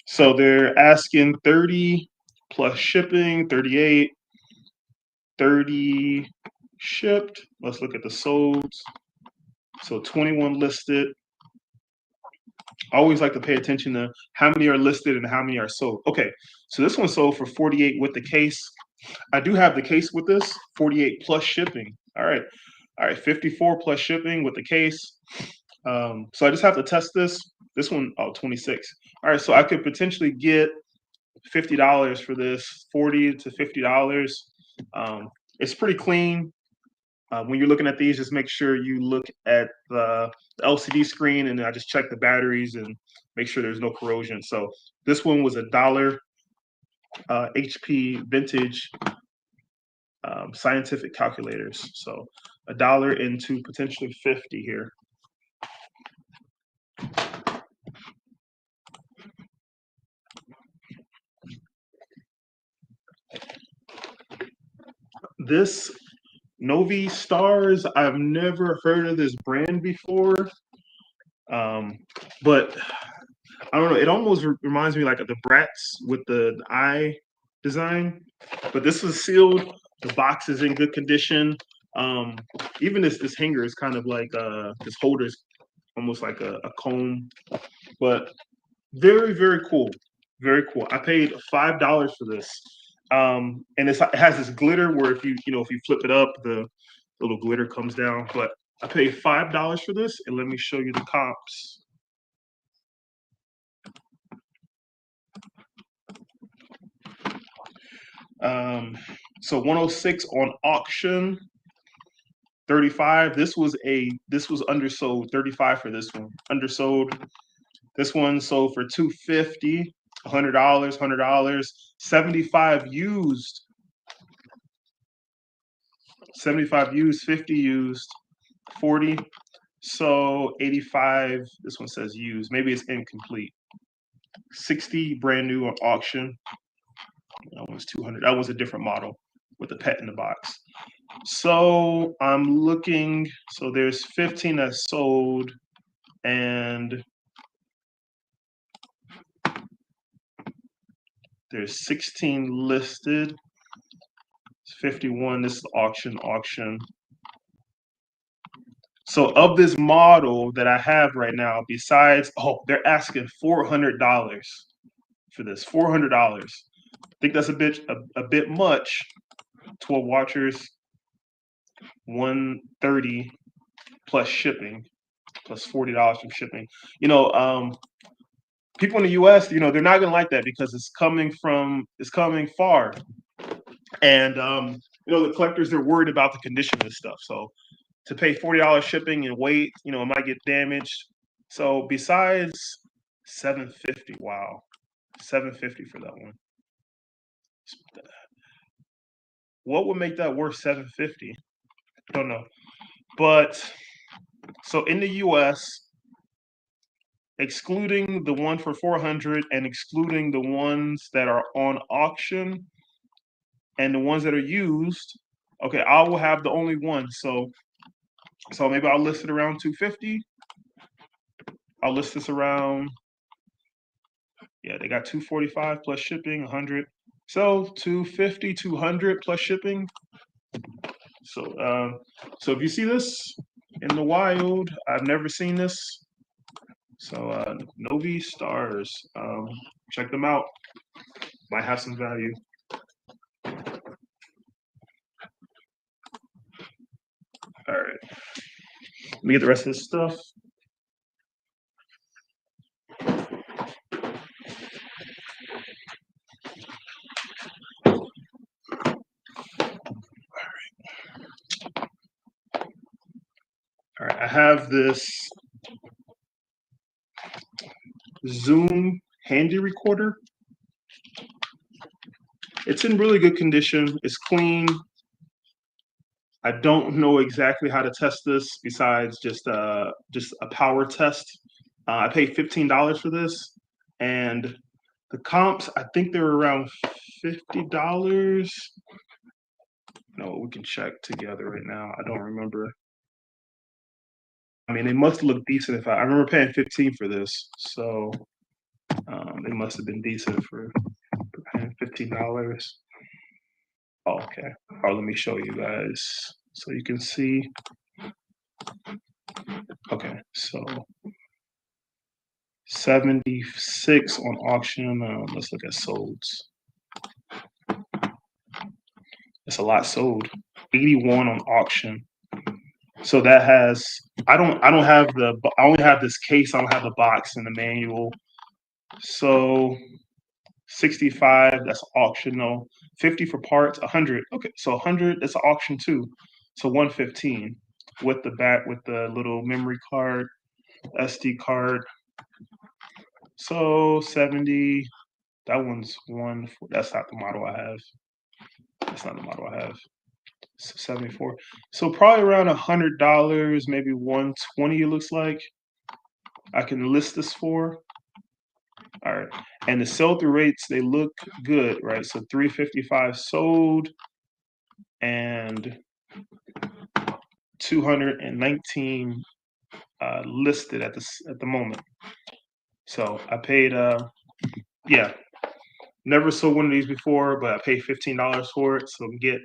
So they're asking 30 plus shipping, 38, 30 shipped. Let's look at the solds. So 21 listed. I always like to pay attention to how many are listed and how many are sold. Okay, so this one sold for 48 with the case. I do have the case with this, 48 plus shipping. All right, 54 plus shipping with the case. So I just have to test this. This one, 26. All right, so I could potentially get $50 for this, $40 to $50. It's pretty clean. When you're looking at these, just make sure you look at the LCD screen, and I just check the batteries and make sure there's no corrosion. So this one was $1 HP vintage scientific calculators. So $1 into potentially 50 here. This Novi Stars, I've never heard of this brand before, but I don't know. It almost reminds me like of the Bratz with the eye design, but this was sealed. The box is in good condition. Um, Even this hanger is kind of like this holder is almost like a comb, but very cool, very cool. I paid $5 for this, and it has this glitter where if you flip it up, the little glitter comes down. But I paid $5 for this, and let me show you the comps. So 106 on auction, 35. This was undersold. 35 for this one. Undersold. This one sold for 250, $100, $100, 75 used. 75 used, 50 used, 40. So 85. This one says used. Maybe it's incomplete. 60 brand new on auction. That was 200. That was a different model with the pet in the box. So I'm looking. So there's 15 that sold, and there's 16 listed. 51. This is auction. So of this model that I have right now, besides, oh, they're asking $400 for this. $400. I think that's a bit much. 12 watchers, 130 plus shipping, plus $40 from shipping. You know, people in the US, they're not gonna like that because it's coming far. And the collectors, they're worried about the condition of this stuff. So to pay $40 shipping and wait, it might get damaged. So besides 750, wow, 750 for that one. What would make that worth 750? Don't know. But so in the US, excluding the one for 400 and excluding the ones that are on auction and the ones that are used, okay, I will have the only one. So maybe I'll list it around 250. I'll list this around, yeah, they got 245 plus shipping, 100. So 250, 200 plus shipping. So if you see this in the wild, I've never seen this. So Novi stars, check them out. Might have some value. All right, let me get the rest of this stuff. All right, I have this Zoom handy recorder. It's in really good condition. It's clean. I don't know exactly how to test this besides just a power test. I paid $15 for this, and the comps, I think they were around $50. No, we can check together right now. I don't remember. I mean, they must look decent. If I remember paying 15 for this, so they must have been decent for paying $15. Oh, okay. Oh, let me show you guys so you can see. Okay, so 76 on auction. Let's look at solds. It's a lot sold. 81 on auction. So that has, I don't have I only have this case. I don't have the box and the manual. So 65, that's auctional. 50 for parts. 100. Okay, so 100, that's an auction too. So 115 with the back with the little memory card, SD card. So 70. That one's one. That's not the model I have. That's not the model I have. 74. So probably around $100, maybe 120. It looks like I can list this for. All right, and the sell-through rates, they look good, right? So 355 sold and 219 listed at the moment. So I paid yeah, never sold one of these before, but I paid $15 for it, so we get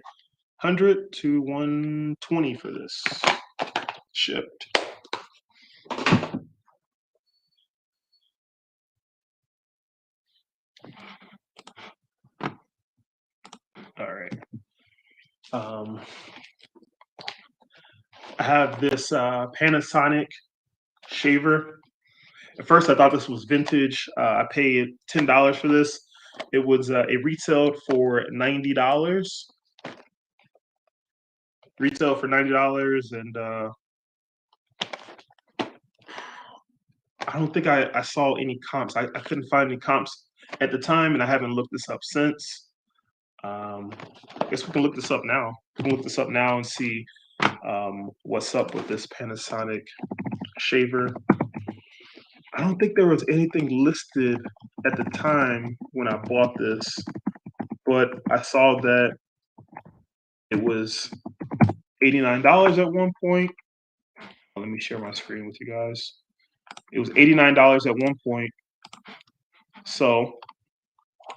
100 to 120 for this shipped. All right. I have this Panasonic shaver. At first, I thought this was vintage. I paid $10 for this. It was it retailed for $90. Retail for $90, and I don't think I saw any comps. I couldn't find any comps at the time, and I haven't looked this up since. I guess we can look this up now. We can look this up now and see what's up with this Panasonic shaver. I don't think there was anything listed at the time when I bought this, but I saw that it was $89 at one point. Let me share my screen with you guys. It was $89 at one point. So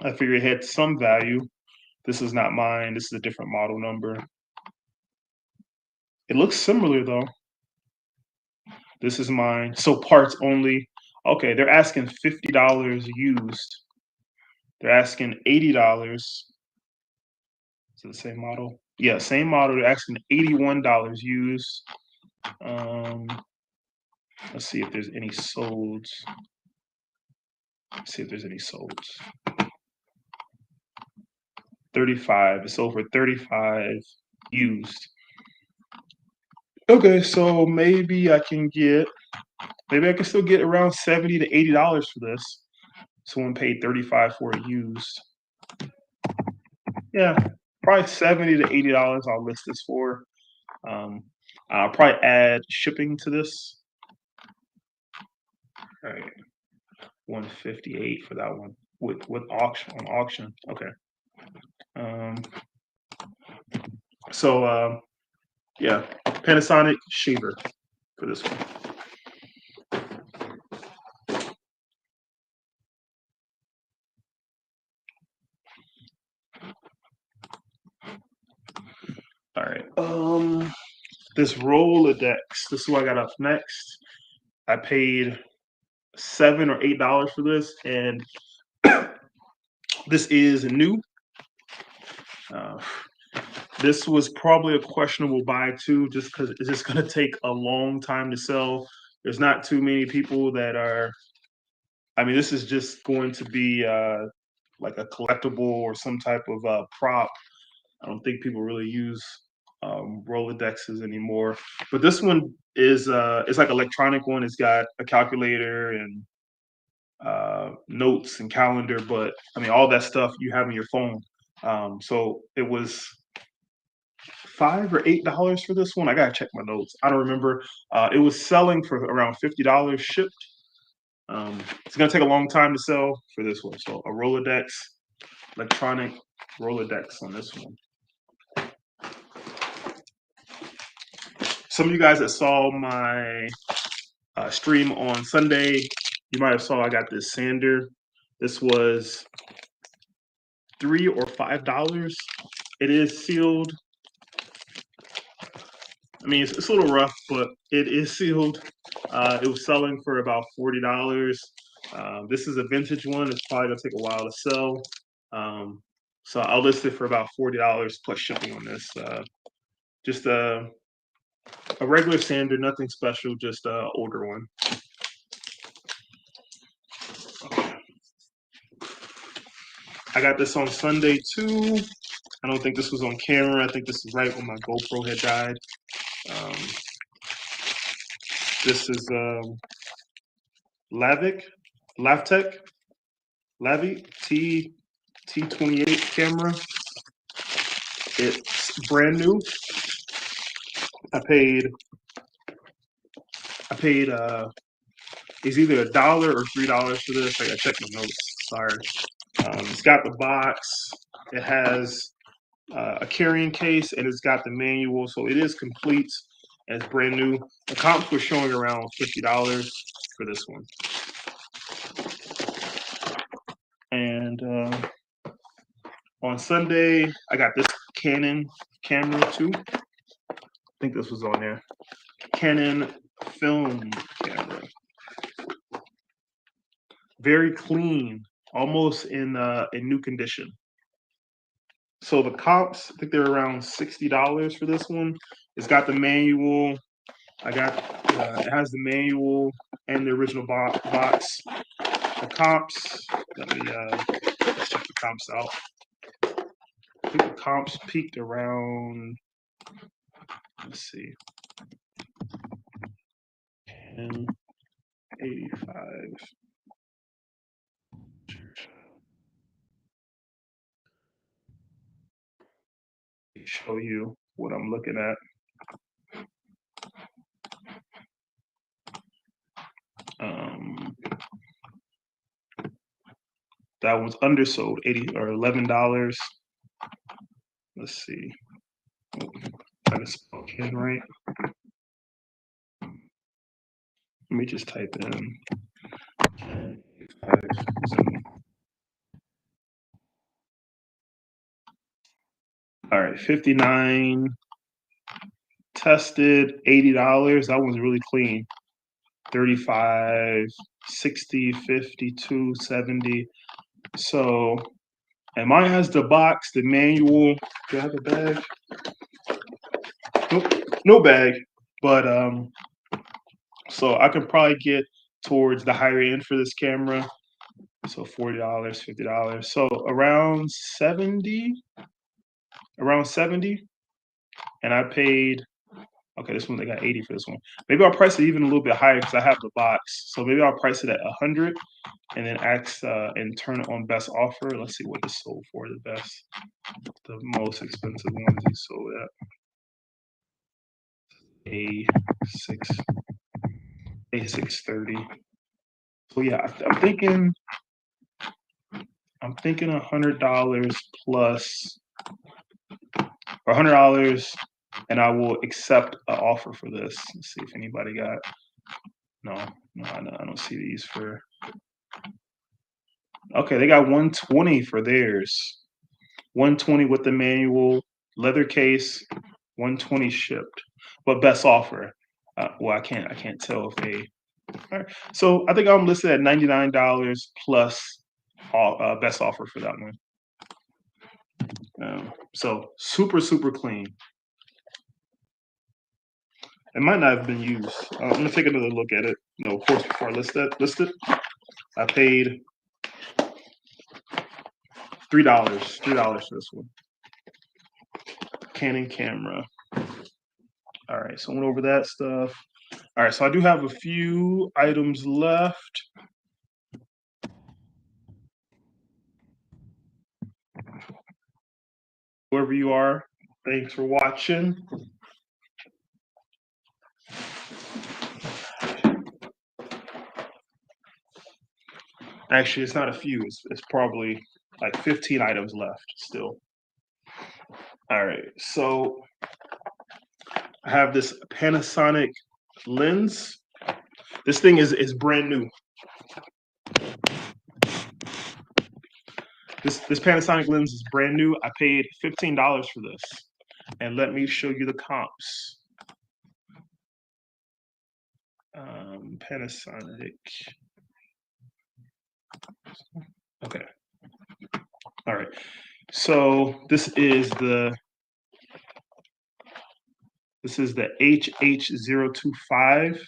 I figured it had some value. This is not mine. This is a different model number. It looks similar though. This is mine. So parts only. Okay, they're asking $50 used. They're asking $80. Is it the same model? Yeah, same model. They're asking $81 used. Um, let's see if there's any solds. Let's see if there's any solds. 35. It's over 35 used. Okay, so maybe I can still get around $70 to $80 for this. Someone paid 35 for it used. Yeah, probably $70 to $80 I'll list this for. I'll probably add shipping to this. All right, 158 for that one with auction. Okay. Um, so yeah, Panasonic shaver for this one. All right. This Rolodex. This is what I got up next. I paid $7 or $8 for this, and this is new. Uh, this was probably a questionable buy too, just because it's just going to take a long time to sell. There's not too many people that are. I mean, this is just going to be like a collectible or some type of prop. I don't think people really use Rolodexes anymore. But this one is it's like electronic one. It's got a calculator and notes and calendar, but I mean all that stuff you have in your phone. So it was $5 or $8 for this one. I gotta check my notes. I don't remember. It was selling for around $50 shipped. It's gonna take a long time to sell for this one. So a Rolodex, electronic Rolodex on this one. Some of you guys that saw my stream on Sunday, you might have saw I got this sander. This was $3 or $5. It is sealed. I mean, it's a little rough, but it is sealed. It was selling for about $40. This is a vintage one. It's probably gonna take a while to sell. So I'll list it for about $40 plus shipping on this. Just a regular sander, nothing special, just a older one. I got this on Sunday too. I don't think this was on camera. I think this is right when my GoPro had died. This is Lavtech T28 camera. It's brand new. I paid it's either $1 or $3 for this. I gotta check my notes. Sorry. It's got the box. It has a carrying case, and it's got the manual, so it is complete. And it's brand new. The comps were showing around $50 for this one. And on Sunday, I got this Canon camera too. I think this was on there. Canon film camera. Very clean, almost in new condition. So the comps, I think they're around $60 for this one. It's got the manual. It has the manual and the original box. The comps, let's check the comps out. I think the comps peaked around, let's see, 1085. Show you what I'm looking at. That one's undersold, $80 or $11. Let's see. Oh, I just spell Ken right. Let me just type in. All right, 59 tested, $80. That one's really clean. 35, 60, 52, 70. So, and mine has the box, the manual. Do I have a bag? Nope, no bag. But so I could probably get towards the higher end for this camera. So $40, $50. So around 70, around 70. And I paid, okay, this one they got 80 for this one. Maybe I'll price it even a little bit higher because I have the box. So maybe I'll price it at 100 and then ask and turn it on best offer. Let's see what this sold for the best, the most expensive ones he sold at. A6, A630. So yeah, I'm thinking $100 plus, or $100, and I will accept an offer for this. Let's see if anybody got. No, I don't see these for. Okay, they got 120 for theirs. 120 with the manual, leather case, 120 shipped. But best offer. Well, I can't tell if they. All right. So I think I'm listed at $99 plus best offer for that one. So super clean. It might not have been used. I'm gonna take another look at it. No, of course, before I list it, I paid $3 for this one. Canon camera. All right, so I went over that stuff. All right, so I do have a few items left. Wherever you are, thanks for watching. Actually, it's not a few. It's probably like 15 items left still. All right, so I have this Panasonic lens. This thing is brand new. This Panasonic lens is brand new. I paid $15 for this. And let me show you the comps. Panasonic. Okay. All right. So this is the HH025.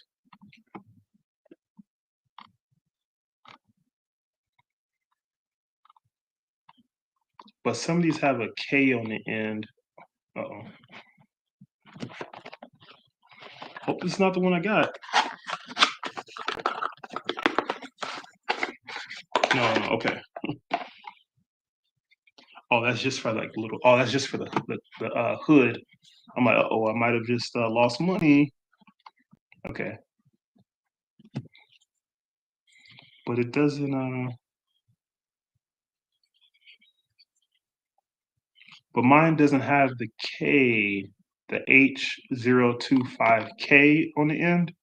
But some of these have a K on the end. Uh-oh. Hope this is not the one I got. No, okay. Oh, that's just for like little. Oh, that's just for the hood. I'm like, oh, I might have just lost money. Okay, but it doesn't. But mine doesn't have the K, the H025K on the end.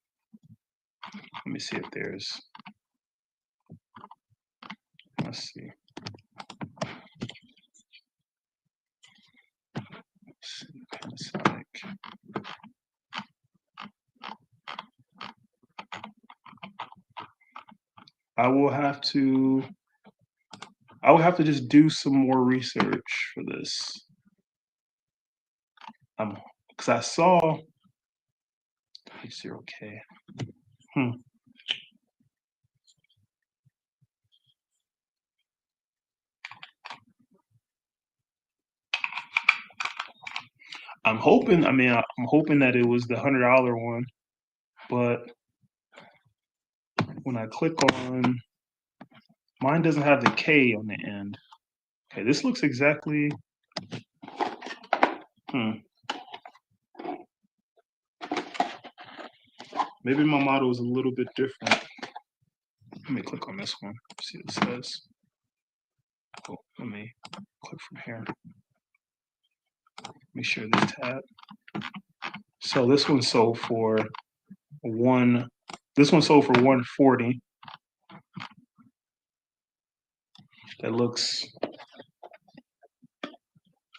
Let me see if there's. Let's see. Panasonic. I will have to just do some more research for this. Because I saw H0K. I'm hoping that it was the $100 one, but when I click on, mine doesn't have the K on the end. Okay, this looks exactly. Maybe my model is a little bit different. Let me click on this one. See what it says. Oh, let me click from here. Let me share this tab. So this one sold for $140. That looks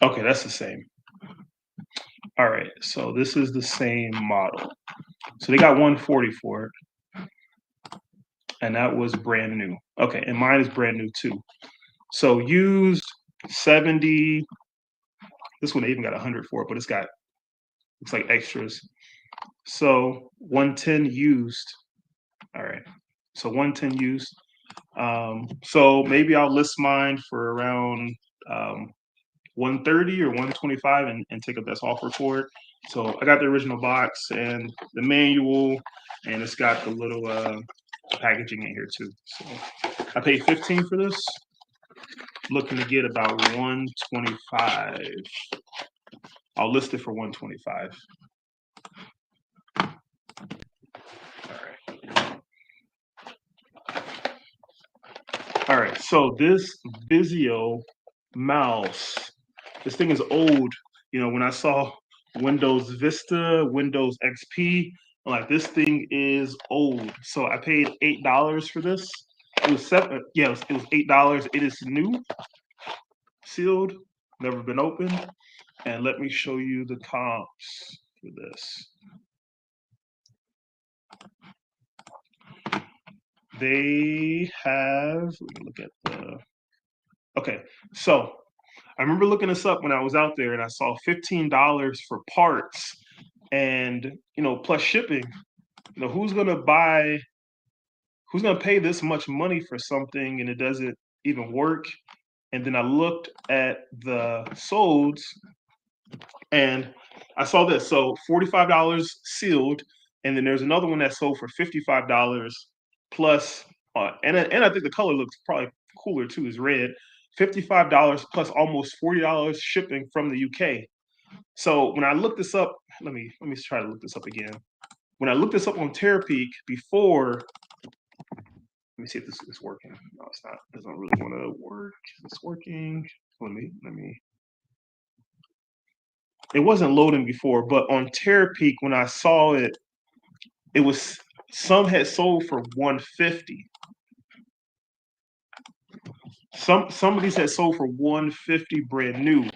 okay. That's the same. All right. So this is the same model. So they got $140 for it. and that was brand new. Okay, and mine is brand new too. So used 70. This one I even got 100 for it, but it's got looks like extras. So 110 used. All right. So 110 used. So maybe I'll list mine for around 130 or 125 and take a best offer for it. So I got the original box and the manual, and it's got the little packaging in here too. So I paid 15 for this. Looking to get about 125. I'll list it for 125. All right, so this Vizio mouse, this thing is old. You know, when I saw Windows Vista, Windows XP, I'm like, this thing is old. So I paid $8 for this. It was seven. Yeah, it was $8. It is new, sealed, never been opened. And let me show you the comps for this. They have. Let me look at the. Okay, so I remember looking this up when I was out there, and I saw $15 for parts, and plus shipping. Who's gonna buy? Who's gonna pay this much money for something and it doesn't even work? And then I looked at the solds, and I saw this. So $45 sealed, and then there's another one that sold for $55 plus, and I think the color looks probably cooler too. Is red. $55 plus almost $40 shipping from the UK. So when I looked this up, let me try to look this up again. When I looked this up on Terapeak before, let me see if this is working. No, it's not. It doesn't really want to work. It's working. Let me. It wasn't loading before, but on Terapeak when I saw it, it was some had sold for 150. Some of these had sold for 150 brand new.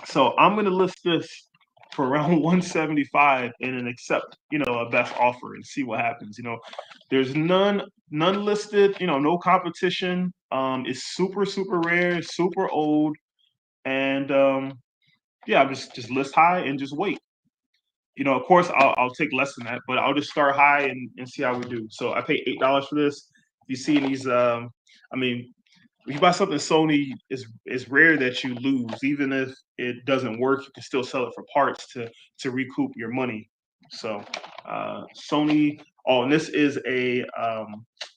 So I'm gonna list this for around 175 and then accept, a best offer and see what happens. There's none listed, no competition. It's super, super rare, super old. And yeah, just list high and just wait. Of course I'll take less than that, but I'll just start high and see how we do. So I paid $8 for this. You see these I mean, if you buy something Sony, it's rare that you lose. Even if it doesn't work, you can still sell it for parts to recoup your money. So Sony. Oh, and this is a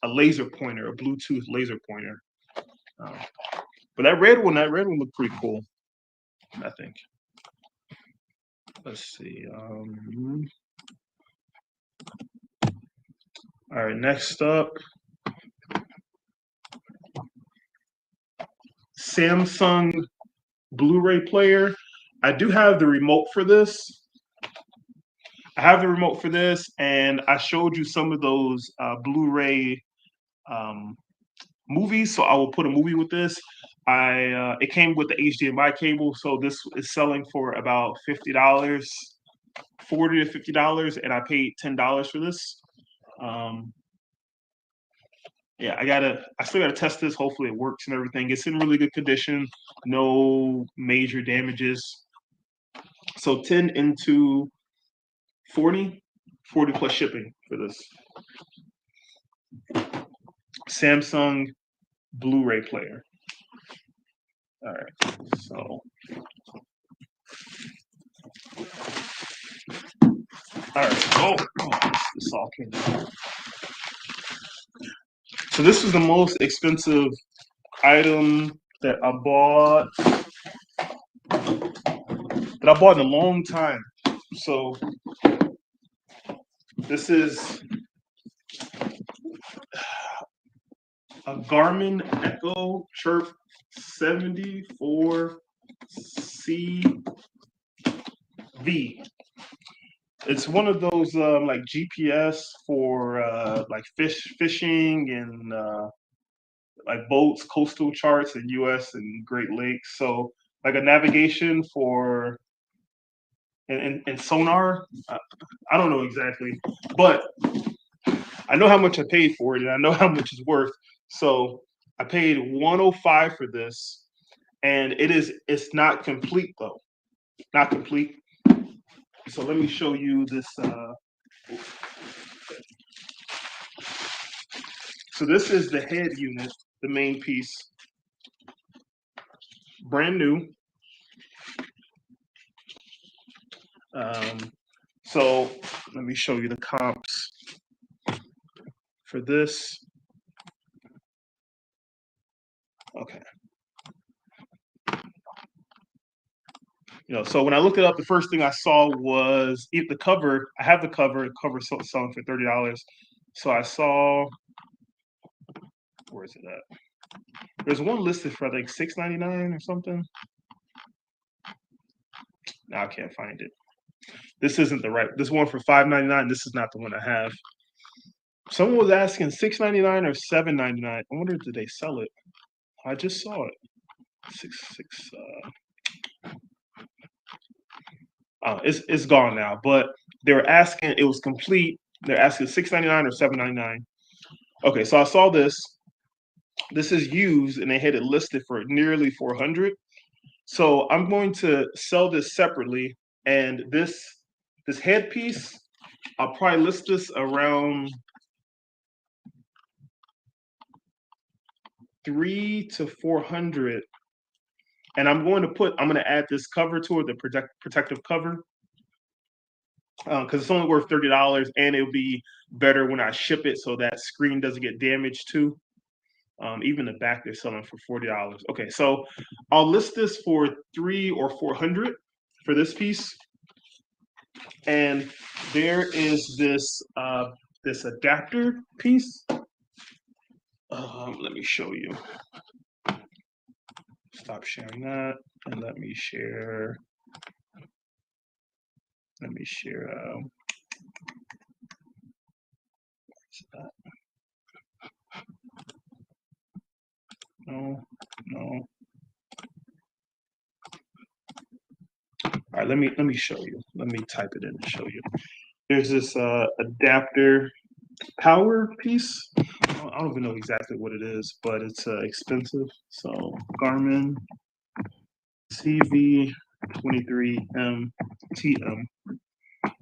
laser pointer, a Bluetooth laser pointer. But that red one looked pretty cool, I think. Let's see. All right, next up, Samsung Blu-ray player. I do have the remote for this. And I showed you some of those Blu-ray movies. So I will put a movie with this. It came with the HDMI cable, so this is selling for about $50, $40 to $50, and I paid $10 for this. Yeah, I still gotta test this. Hopefully it works and everything. It's in really good condition, no major damages. So 10 into 40, 40 plus shipping for this Samsung Blu-ray player. All right, so all right. This all came out. So this is the most expensive item that I bought in a long time. So this is a Garmin Echo Chirp 74CV. It's one of those like GPS for like fishing and like boats, coastal charts in U.S. and Great Lakes. So like a navigation for and sonar. I don't know exactly, but I know how much I paid for it, and I know how much it's worth. So I paid 105 for this, and it's not complete though, not complete. So let me show you this. So this is the head unit, the main piece, brand new. So let me show you the comps for this. Okay. So when I looked it up, the first thing I saw was the cover. I have the cover. The cover selling for $30. So I saw, where is it at? There's one listed for like $6.99 or something. Now I can't find it. This isn't the right. This one for $5.99. This is not the one I have. Someone was asking $6.99 or $7.99. I wonder, did they sell it? I just saw it. Six. It's gone now. But they were asking. It was complete. They're asking $6.99 or $7.99. Okay, so I saw this. This is used, and they had it listed for nearly $400. So I'm going to sell this separately, and this headpiece, I'll probably list this around $300 to $400, and I'm going to add this cover to it, the protective cover, because it's only worth $30, and it'll be better when I ship it, so that screen doesn't get damaged too. Even the back they're selling for $40. Okay, so I'll list this for $300 or $400 for this piece. And there is this adapter piece. Let me show you. Stop sharing that, and let me share. No. All right, let me show you. Let me type it in and show you. There's this adapter power piece. I don't even know exactly what it is, but it's expensive. So Garmin CV23M TM. Let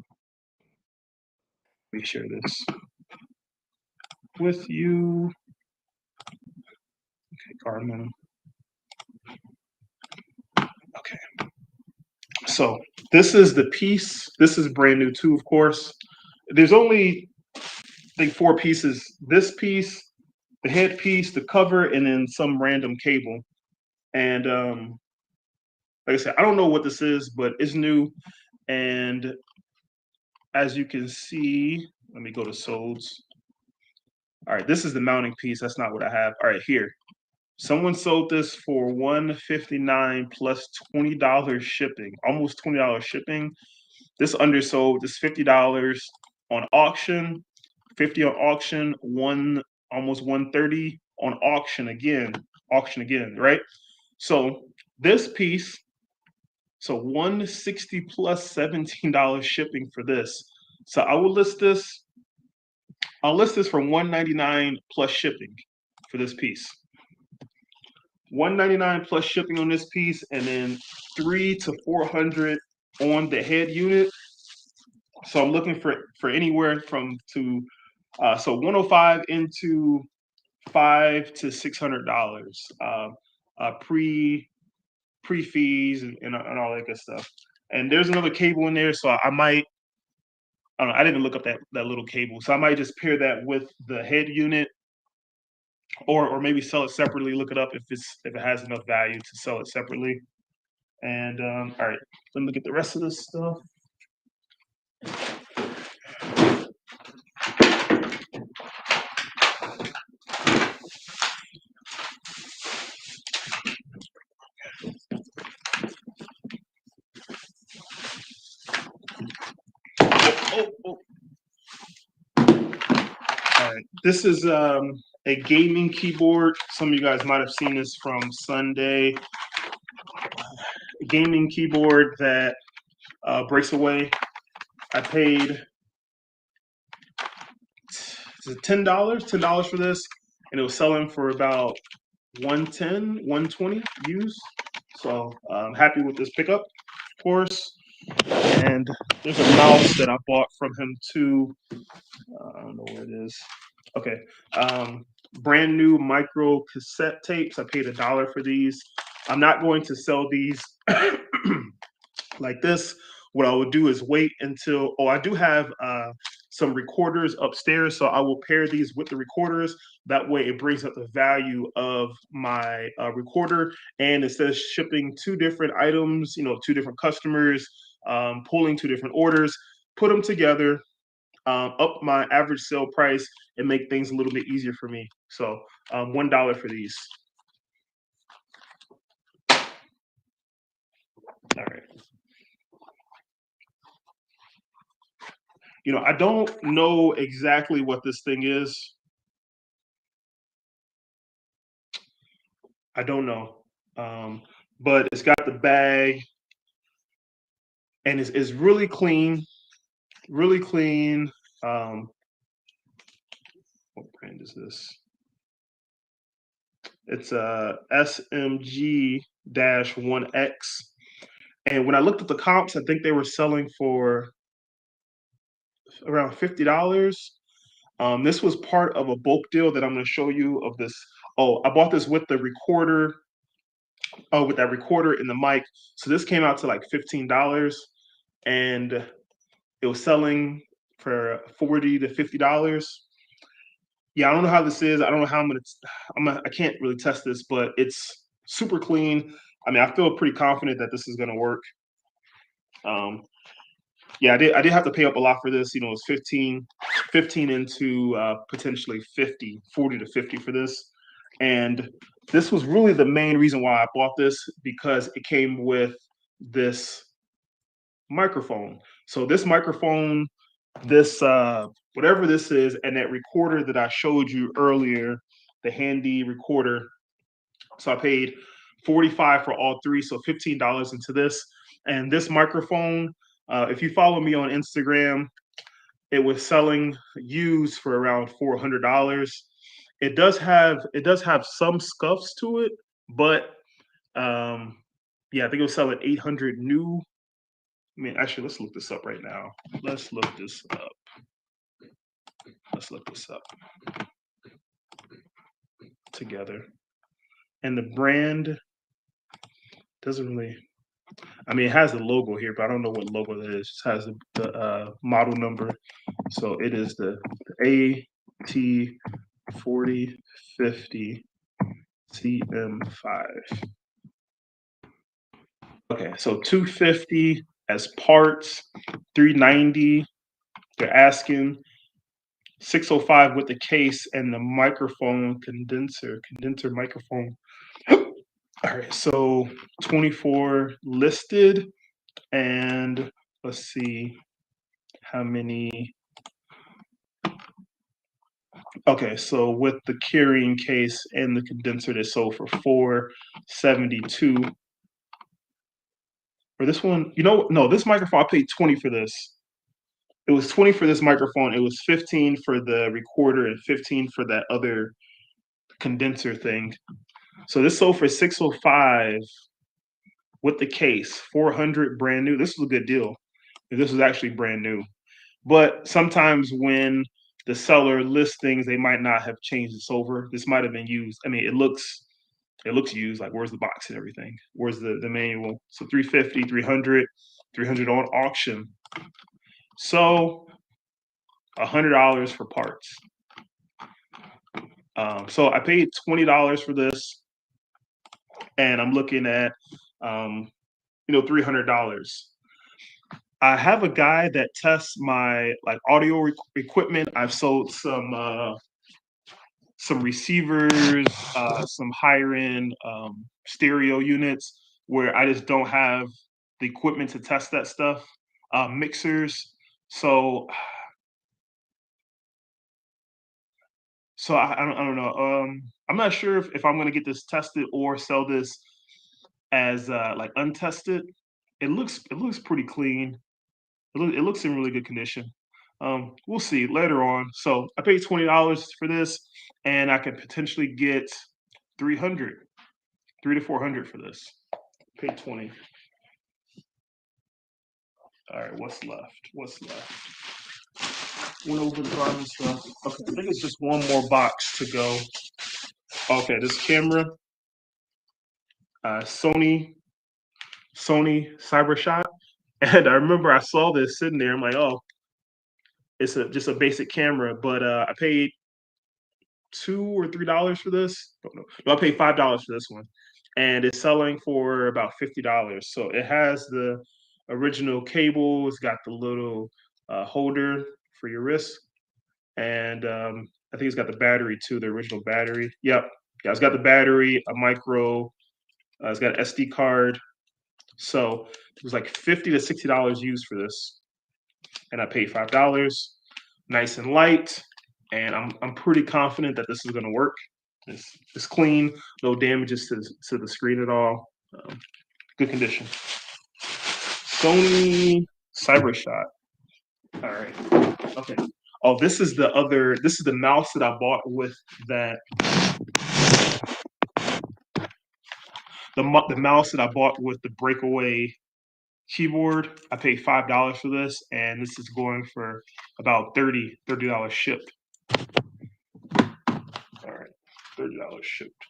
me share this with you. Okay, Garmin. Okay. So this is the piece. This is brand new too, of course. There's only, I think, 4 pieces. This piece, the head piece, the cover, and then some random cable. And like I said, I don't know what this is, but it's new. And as you can see, let me go to solds. All right, this is the mounting piece. That's not what I have. All right, here. Someone sold this for $159 plus $20 shipping, almost $20 shipping. This undersold. This $50 on auction, 50 on auction, almost 130 on auction again, right? So this piece, so 160 plus $17 shipping for this. So I'll list this for 199 plus shipping for this piece. 199 plus shipping on this piece, and then 300 to 400 on the head unit. So I'm looking for anywhere from so 105 into $500 to $600 pre fees and all that good stuff. And there's another cable in there, so I might. I don't know. I didn't look up that little cable, so I might just pair that with the head unit, or maybe sell it separately. Look it up if it has enough value to sell it separately. And all right, let me get the rest of this stuff. Oh. All right, this is a gaming keyboard. Some of you guys might have seen this from Sunday. A gaming keyboard that breaks away. I paid $10 for this, and it was selling for about 110, 120 used. So I'm happy with this pickup, of course. And there's a mouse that I bought from him too. I don't know where it is. Okay. Brand new micro cassette tapes. I paid $1 for these. I'm not going to sell these like this. What I will do is wait until, I do have some recorders upstairs, so I will pair these with the recorders. That way it brings up the value of my recorder, and instead of shipping two different items, two different customers, pulling two different orders, put them together, up my average sale price, and make things a little bit easier for me. So $1 for these. All right. I don't know exactly what this thing is. I don't know. But it's got the bag, and it's really clean, really clean. What brand is this? It's a SMG-1X. And when I looked at the comps, I think they were selling for around $50. This was part of a bulk deal that I'm going to show you of this. Oh, I bought this with the recorder. Oh, with that recorder and the mic. So this came out to like $15, and it was selling for $40 to $50. Yeah, I don't know how this is. I don't know how I can't really test this, but it's super clean. I mean, I feel pretty confident that this is going to work. Yeah, I did have to pay up a lot for this. It was 15 into potentially 40 to 50 for this. And this was really the main reason why I bought this, because it came with this microphone. So this microphone, this whatever this is, and that recorder that I showed you earlier, the handy recorder. So I paid $45 for all three, so $15 into this. And this microphone, if you follow me on Instagram, it was selling used for around $400. It does have some scuffs to it, but yeah, I think it was selling 800 new. I mean, actually, let's look this up right now. Let's look this up. Let's look this up together. And the brand doesn't really. I mean, it has the logo here, but I don't know what logo that is. It just has the model number. So it is the AT4050 CM5. Okay, so 250 as parts, 390. They're asking 605 with the case and the microphone condenser microphone. All right, so 24 listed, and let's see how many. Okay, so with the carrying case and the condenser, they sold for 472. For this one, no, this microphone, I paid 20 for this. It was 20 for this microphone. It was 15 for the recorder and 15 for that other condenser thing. So this sold for 605 with the case, 400 brand new. This was a good deal. This was actually brand new. But sometimes when the seller lists things, they might not have changed this over. This might have been used. I mean, it looks used. Like, where's the box and everything? Where's the manual? So 350, 300, 300 on auction. So $100 for parts. So I paid $20 for this, and I'm looking at $300. I have a guy that tests my audio equipment. I've sold some receivers, some higher end stereo units where I just don't have the equipment to test that stuff. Mixers. So I don't know. I'm not sure if I'm gonna get this tested or sell this as untested. It looks pretty clean. It looks in really good condition. We'll see later on. So I paid $20 for this, and I could potentially get 300, 3 to 400 for this. Paid 20. All right, what's left? What's left? Went over the garden stuff. Okay, I think it's just one more box to go. Okay, this camera, Sony CyberShot, and I remember I saw this sitting there. I'm like, oh, it's just a basic camera, but I paid $2 or $3 for this. No, I paid $5 for this one, and it's selling for about $50. So it has the original cable. It's got the little holder for your wrist, and I think it's got the battery too, the original battery. Yep, yeah, it's got the battery, a micro. It's got an SD card. So it was like $50 to $60 used for this, and I paid $5. Nice and light, and I'm pretty confident that this is going to work. It's clean, no damages to the screen at all. Good condition. Sony CyberShot. All right. Okay. Oh, this is the other. This is the mouse that I bought with that. The mouse that I bought with the breakaway keyboard. I paid $5 for this, and this is going for about $30 shipped. All right, $30 shipped.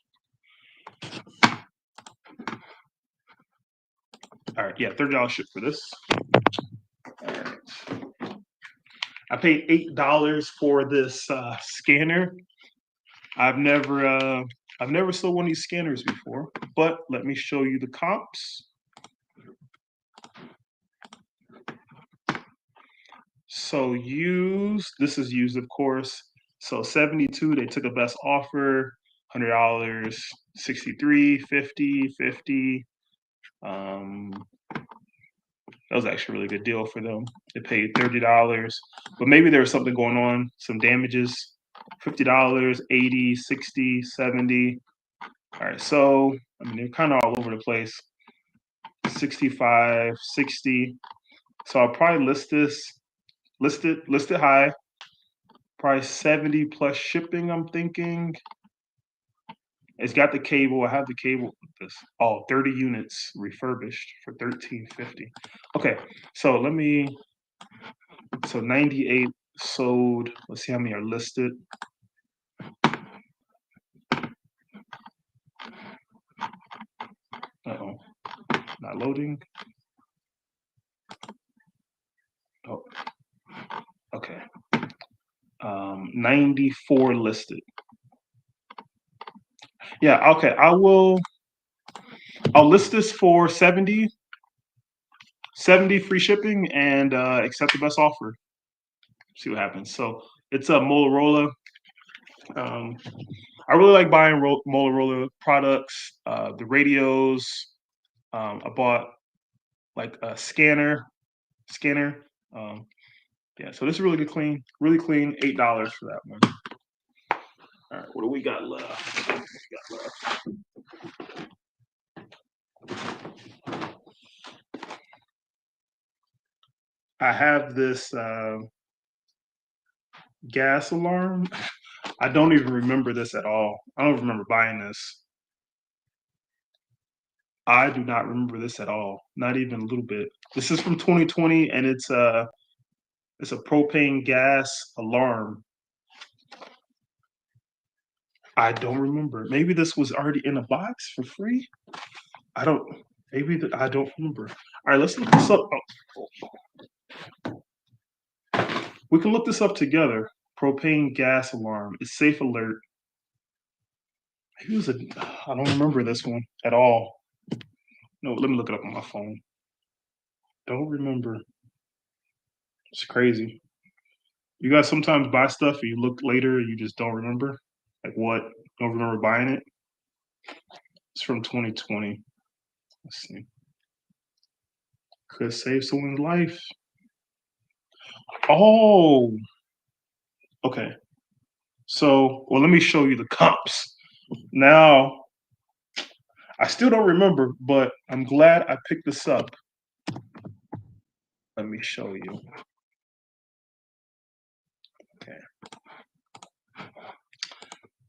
All right, yeah, $30 shipped for this. All right. I paid $8 for this scanner. I've never sold one of these scanners before, but let me show you the comps. So this is used, of course. So 72, they took a best offer, $100, 63, 50, 50. That was actually a really good deal for them. They paid $30, but maybe there was something going on, some damages. $50, 80, 60, 70. All right, so I mean they're kind of all over the place. 65, 60. So I'll probably list it high. Probably 70 plus shipping, I'm thinking. It's got the cable. I have the cable with this. Oh, 30 units refurbished for $13.50. Okay, so 98 sold. Let's see how many are listed. Uh-oh. Not loading. Oh, okay. 94 listed. Yeah, okay. I'll list this for 70 free shipping and accept the best offer. See what happens. So it's a Motorola. I really like buying Motorola products. The radios. I bought like a scanner. Yeah, so this is really good, really clean. $8 for that one. All right, what do we got left? I have this gas alarm. I don't even remember this at all. I don't remember buying this. I do not remember this at all. Not even a little bit. This is from 2020, and it's a propane gas alarm. I don't remember. Maybe this was already in a box for free. I don't. I don't remember. All right, let's look this up. We can look this up together. Propane gas alarm. It's safe alert. Maybe it was I don't remember this one at all. No, let me look it up on my phone. Don't remember. It's crazy. You guys sometimes buy stuff and you look later and you just don't remember? Like what? Don't remember buying it? It's from 2020. Let's see. Could save someone's life. Oh, okay. So, well, let me show you the comps. Now, I still don't remember, but I'm glad I picked this up. Let me show you.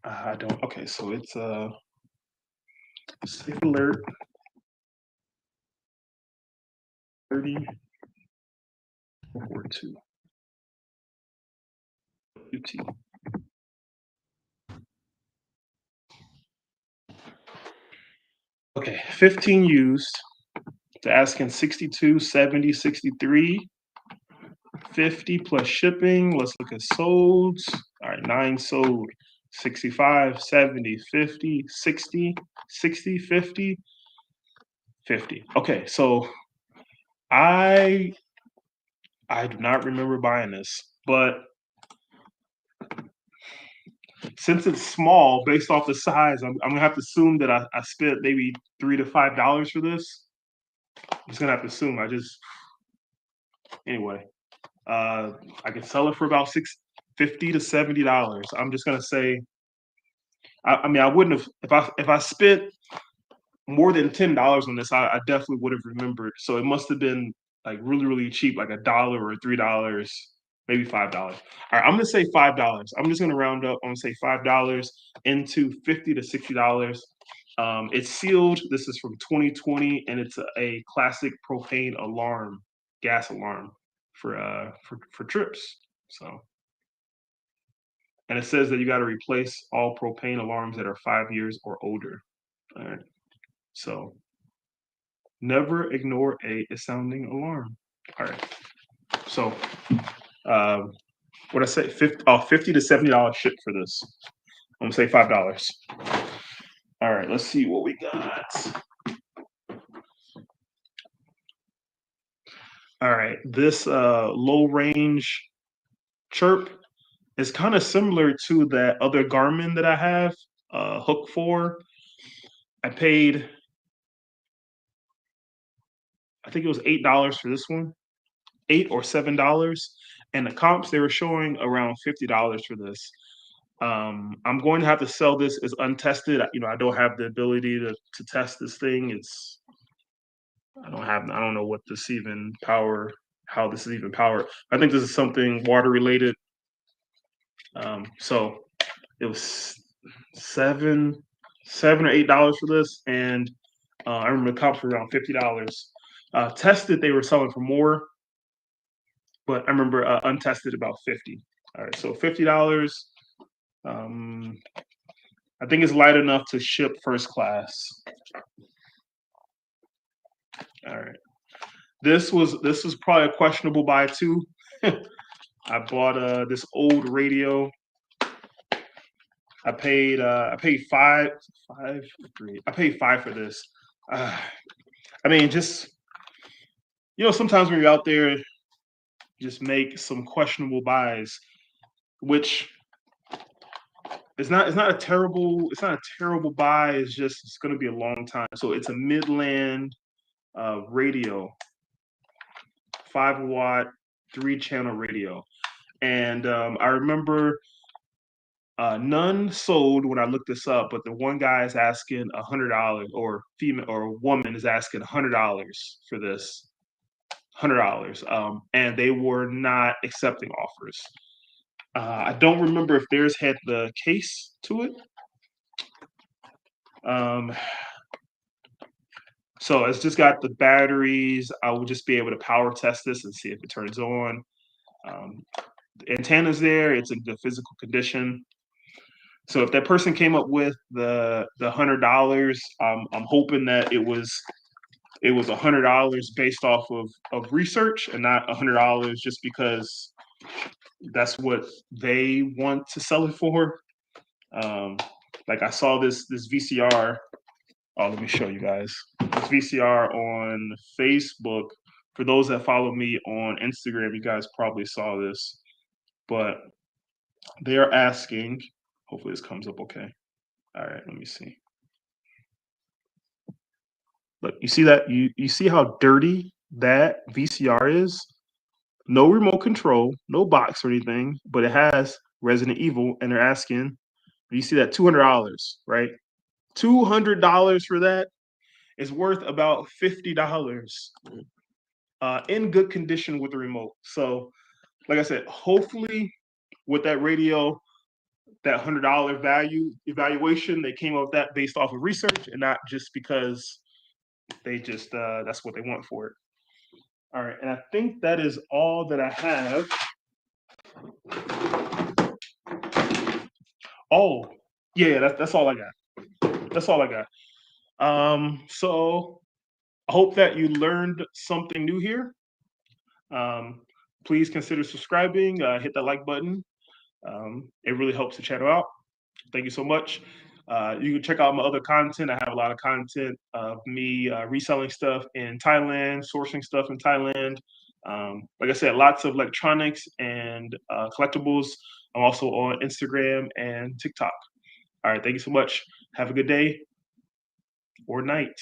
I don't. Okay, so it's safe alert 3042 UT. Okay, 15 used. They're asking 62, 70, 63, 50 plus shipping. Let's look at solds. All right, 9 sold. 65, 70, 50, 60, 60, 50, 50. Okay, so I I do not remember buying this, but since it's small, based off the size, I'm gonna have to assume that I spent maybe $3 to $5 for this. I'm just gonna have to assume. Anyway. I can sell it for about $650 to $70. I'm just gonna say. I mean, I wouldn't have if I spent more than $10 on this. I definitely would have remembered. So it must have been like really really cheap, like $1 or $3, maybe $5. All right, I'm gonna say $5. I'm just gonna round up. I'm gonna say $5 into $50 to $60. It's sealed. This is from 2020, and it's a classic propane alarm, gas alarm for trips. So, and it says that you got to replace all propane alarms that are 5 years or older. All right. So never ignore a sounding alarm. All right. So um, what I say, 50 to $70 ship for this. I'm gonna say $5. All right. Let's see what we got. All right. This low range chirp is kind of similar to that other Garmin that I have, Hook 4. I paid, I think it was $8 for this one, $8 or $7, and the comps they were showing around $50 for this. I'm going to have to sell this as untested. I don't have the ability to test this thing. I don't know what this even power, how this is even powered. I think this is something water related. So it was $7 or $8 for this, and I remember the comps were around $50. Tested, they were selling for more, but I remember untested about 50. All right, so $50. Um, I think it's light enough to ship first class. All right, this was probably a questionable buy too. I bought this old radio. I paid five three. I paid five for this. Uh, I mean, just sometimes when you're out there, just make some questionable buys, which it's not a terrible buy. It's going to be a long time. So it's a Midland radio, 5 watt, 3 channel radio, and I remember none sold when I looked this up, but the one guy is asking $100, or female or a woman is asking $100 for this. $100, and they were not accepting offers. I don't remember if theirs had the case to it. Um, so it's just got the batteries. I will just be able to power test this and see if it turns on. Um, the antenna's there. It's in good physical condition. So if that person came up with the $100, I'm hoping that it was $100 based off of research, and not $100 just because that's what they want to sell it for. Um, like I saw this VCR. Oh, let me show you guys this VCR on Facebook. For those that follow me on Instagram, you guys probably saw this, but they are asking. Hopefully, this comes up okay. All right, let me see. Look, you see that? You see how dirty that VCR is? No remote control, no box or anything, but it has Resident Evil, and they're asking. You see that $200, right? $200 for that is worth about $50 in good condition with the remote. So, like I said, hopefully with that radio, that $100 value evaluation. They came up with that based off of research and not just because they just that's what they want for it. All right, and I think that is all that I have. Oh, yeah, that's all I got. That's all I got. So I hope that you learned something new here. Um, Please consider subscribing. Hit that like button. It really helps the channel out. Thank you so much. You can check out my other content. I have a lot of content of me reselling stuff in Thailand, sourcing stuff in Thailand. Like I said, lots of electronics and collectibles. I'm also on Instagram and TikTok. All right. Thank you so much. Have a good day or night.